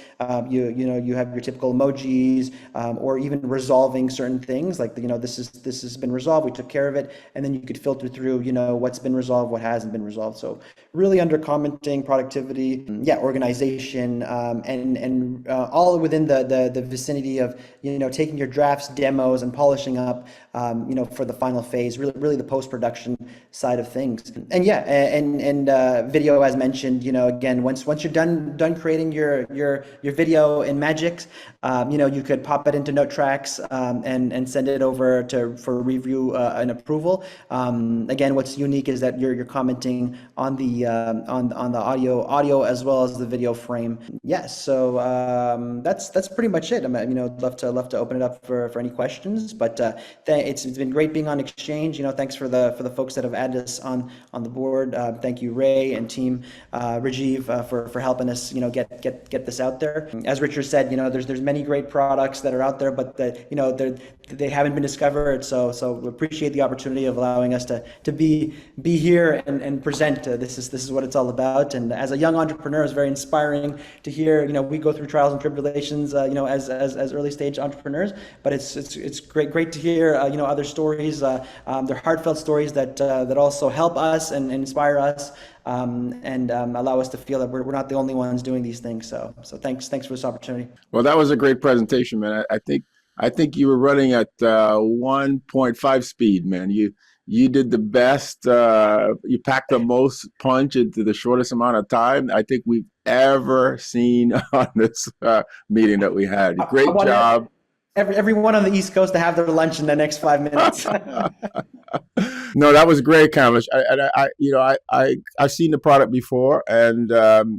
S5: you have your typical emojis, or even resolving certain things like this has been resolved, we took care of it, and then you could filter through what's been resolved, what hasn't been resolved. So really under commenting, productivity, organization, and all within the vicinity of taking your drafts, demos, and polishing up for the final phase, really the post-production side of things. And video, as mentioned, again, once you're done creating your video in MAGIX, you could pop it into Notetracks, and send it over for review and approval. Again, what's unique is that you're commenting on the audio as well as the video frame. Yes, so that's pretty much it. I'd love to open it up for any questions, but it's been great being on Exchange. Thanks for the folks that have added us on the board. Thank you, Ray and team, Rajiv, for helping us get this out there. As Richard said, there's many great products that are out there, but they haven't been discovered. So we appreciate the opportunity of allowing us to be here and present. This is what it's all about. And as a young entrepreneur, it's very inspiring to hear. We go through trials and tribulations, as early stage entrepreneurs. But it's great to hear other stories. They're heartfelt stories that also help us and inspire us, and allow us to feel that we're not the only ones doing these things. So thanks for this opportunity.
S1: Well, that was a great presentation, man. I think you were running at 1.5 speed, man. You did the best. You packed the most punch into the shortest amount of time I think we've ever seen on this meeting that we had. Great job.
S5: Everyone on the East Coast to have their lunch in the next 5 minutes.
S1: No, that was great, Kamish. I've seen the product before, and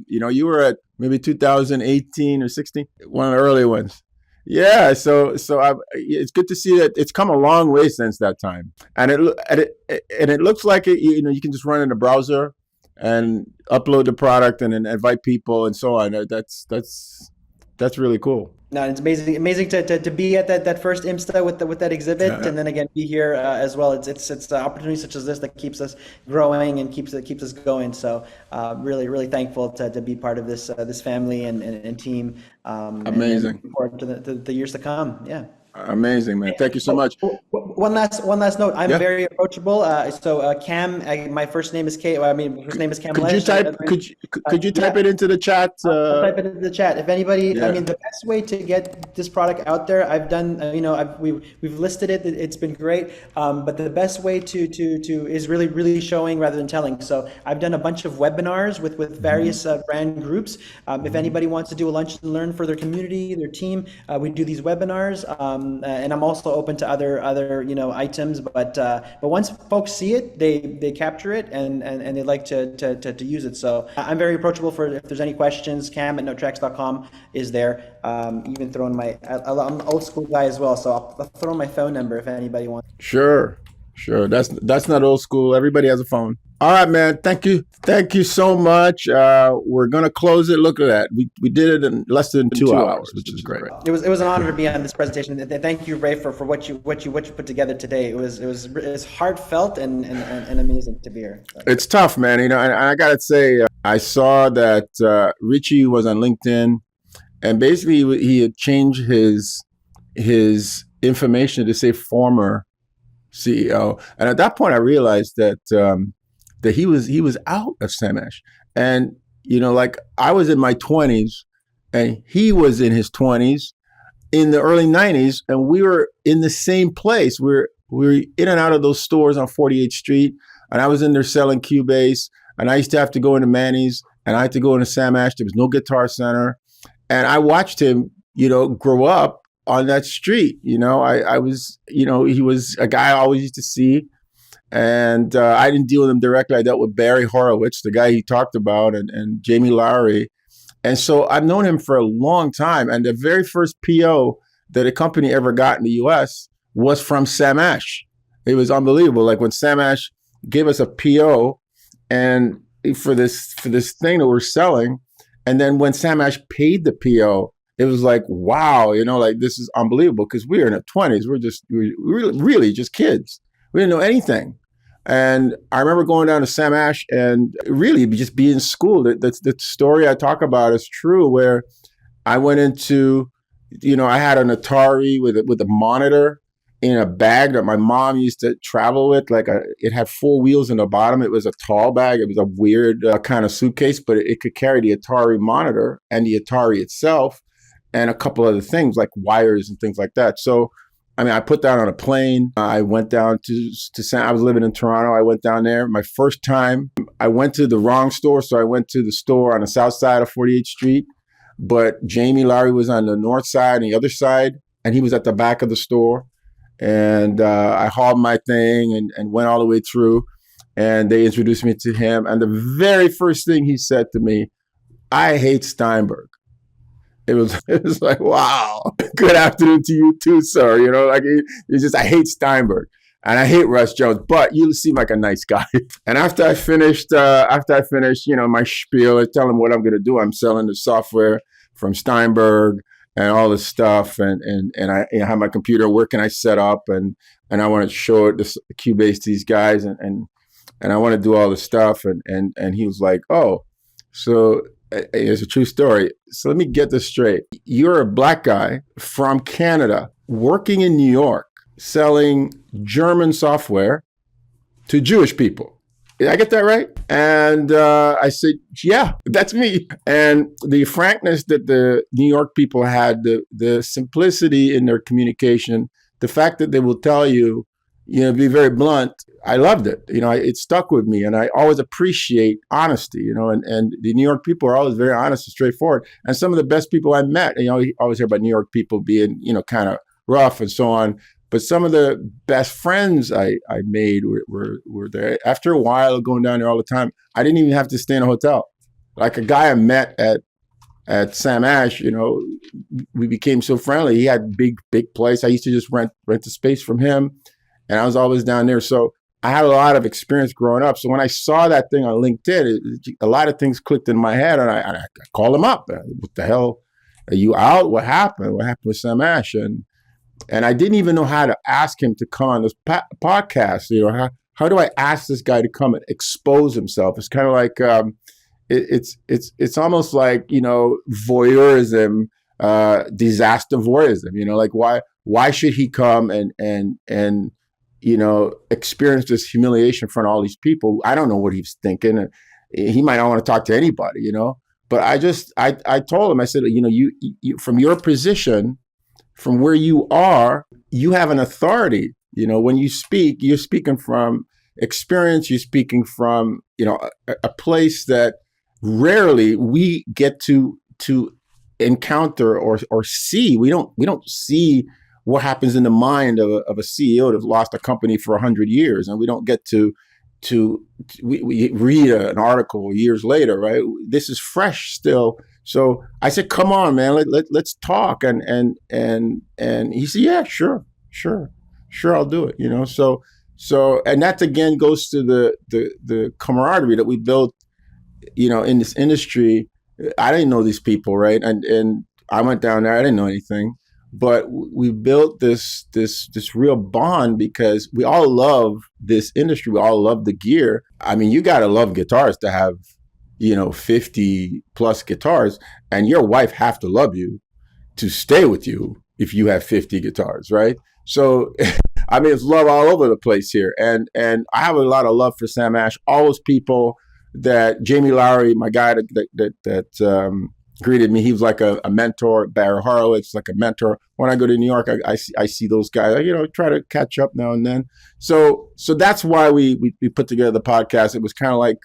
S1: you were at maybe 2018 or 16, one of the early ones. Yeah, so it's good to see that it's come a long way since that time, and it looks like you can just run in the browser and upload the product and then invite people and so on. That's really cool.
S5: No, it's amazing to be at that first IMSTA with that exhibit, and then again be here as well. It's opportunities such as this that keeps us growing and keeps us going. So really thankful to be part of this family and team.
S1: Amazing.
S5: And forward to the years to come. Yeah.
S1: Amazing, man. Thank you so much.
S5: One last note. I'm very approachable. Cam, my first name is first name is Cam.
S1: Could you type it into the chat?
S5: Type it into the chat. If anybody, the best way to get this product out there, I've done. We've listed it. It's been great. But the best way to is really showing rather than telling. So I've done a bunch of webinars with various brand groups. If anybody wants to do a lunch and learn for their community, their team, we do these webinars. And I'm also open to other items, but once folks see it, they capture it and they like to use it. So I'm very approachable for if there's any questions. Cam at notetracks.com is there. Even throwing I'm an old school guy as well, so I'll throw my phone number if anybody wants.
S1: Sure. That's not old school. Everybody has a phone. All right, man. Thank you so much. We're gonna close it. Look at that. We did it in less than 2 hours, which is great.
S5: It was an honor to be on this presentation. Thank you, Ray, for what you put together today. It was heartfelt and amazing to be here. So.
S1: It's tough, man. And I gotta say, I saw that Richie was on LinkedIn, and basically he had changed his information to say former CEO, and at that point I realized that he was out of SAMash, and like I was in my 20s and he was in his 20s in the early 90s, and we were in the same place. We were in and out of those stores on 48th Street, and I was in there selling Cubase, and I used to have to go into Manny's, and I had to go into SAMash. There was no Guitar Center, and I watched him grow up on that street. I was, he was a guy I always used to see, and I didn't deal with him directly. I dealt with Barry Horowitz, the guy he talked about, and Jamie Lowry. And so I've known him for a long time. And the very first PO that a company ever got in the US was from Sam Ash. It was unbelievable. Like when Sam Ash gave us a PO and for this thing that we're selling, and then when Sam Ash paid the PO, it was like, wow, like this is unbelievable because we were in our 20s. We were really just kids. We didn't know anything. And I remember going down to Sam Ash and really just being in school. The story I talk about is true, where I went into, I had an Atari with a monitor in a bag that my mom used to travel with. It had 4 wheels in the bottom. It was a tall bag. It was a weird kind of suitcase, but it could carry the Atari monitor and the Atari itself and a couple other things like wires and things like that. So, I put that on a plane. I went down to I was living in Toronto. I went down there. My first time, I went to the wrong store. So I went to the store on the south side of 48th Street. But Jamie Lowry was on the north side and the other side, and he was at the back of the store. And I hauled my thing and went all the way through. And they introduced me to him. And the very first thing he said to me, "I hate Steinberg." It was like, wow, good afternoon to you too, sir. It's just, I hate Steinberg and I hate Russ Jones, but you seem like a nice guy. And after I finished, my spiel, I tell him what I'm going to do. I'm selling the software from Steinberg and all this stuff. And I have my computer, where can I set up? And I want to show it, this Cubase to these guys. And I want to do all this stuff. And he was like, oh, so it's a true story. So let me get this straight. You're a black guy from Canada working in New York, selling German software to Jewish people. Did I get that right? And I said, yeah, that's me. And the frankness that the New York people had, the simplicity in their communication, the fact that they will tell you, be very blunt, I loved it. It stuck with me, and I always appreciate honesty, and the New York people are always very honest and straightforward. And some of the best people I met, you always hear about New York people being, kind of rough and so on. But some of the best friends I made were there. After a while, going down there all the time, I didn't even have to stay in a hotel. Like a guy I met at Sam Ash, we became so friendly. He had big place. I used to just rent the space from him, and I was always down there. So I had a lot of experience growing up. So when I saw that thing on LinkedIn, a lot of things clicked in my head, and I called him up. What the hell? Are you out? What happened? What happened with Sam Ash? And I didn't even know how to ask him to come on this podcast. How do I ask this guy to come and expose himself? It's kind of like it's almost like voyeurism, disaster voyeurism. Like why should he come and experience this humiliation in front of all these people? I don't know what he's thinking. He might not want to talk to anybody, But I told him, I said, you from your position, from where you are, you have an authority. When you speak, you're speaking from experience. You're speaking from, a place that rarely we get to encounter or see. We don't see what happens in the mind of a CEO that's lost a company for 100 years, and we don't get to we read an article years later, right? This is fresh still. So I said, "Come on, man, let's talk." And he said, "Yeah, sure, I'll do it." So and that again goes to the camaraderie that we built, in this industry. I didn't know these people, right? And I went down there, I didn't know anything. But we built this real bond because we all love this industry. We all love the gear. You got to love guitars to have, 50 plus guitars, and your wife have to love you to stay with you if you have 50 guitars, right? So, it's love all over the place here. And I have a lot of love for Sam Ash, all those people that Jamie Lowry, my guy that greeted me. He was like a mentor. Barry Horowitz, like a mentor. When I go to New York, I see those guys. Try to catch up now and then. So that's why we put together the podcast. It was kind of like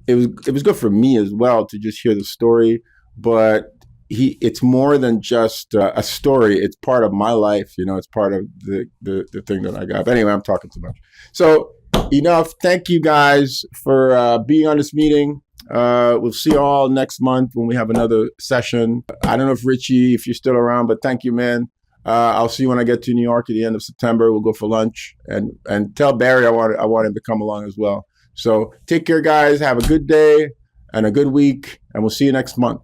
S1: it was good for me as well to just hear the story. But it's more than just a story. It's part of my life. It's part of the thing that I got. But anyway, I'm talking too much. So enough. Thank you guys for being on this meeting. We'll see you all next month when we have another session. I don't know if Richie, if you're still around, but thank you, man. I'll see you when I get to New York at the end of September. We'll go for lunch, and tell Barry I want him to come along as well. So take care, guys. Have a good day and a good week, and we'll see you next month.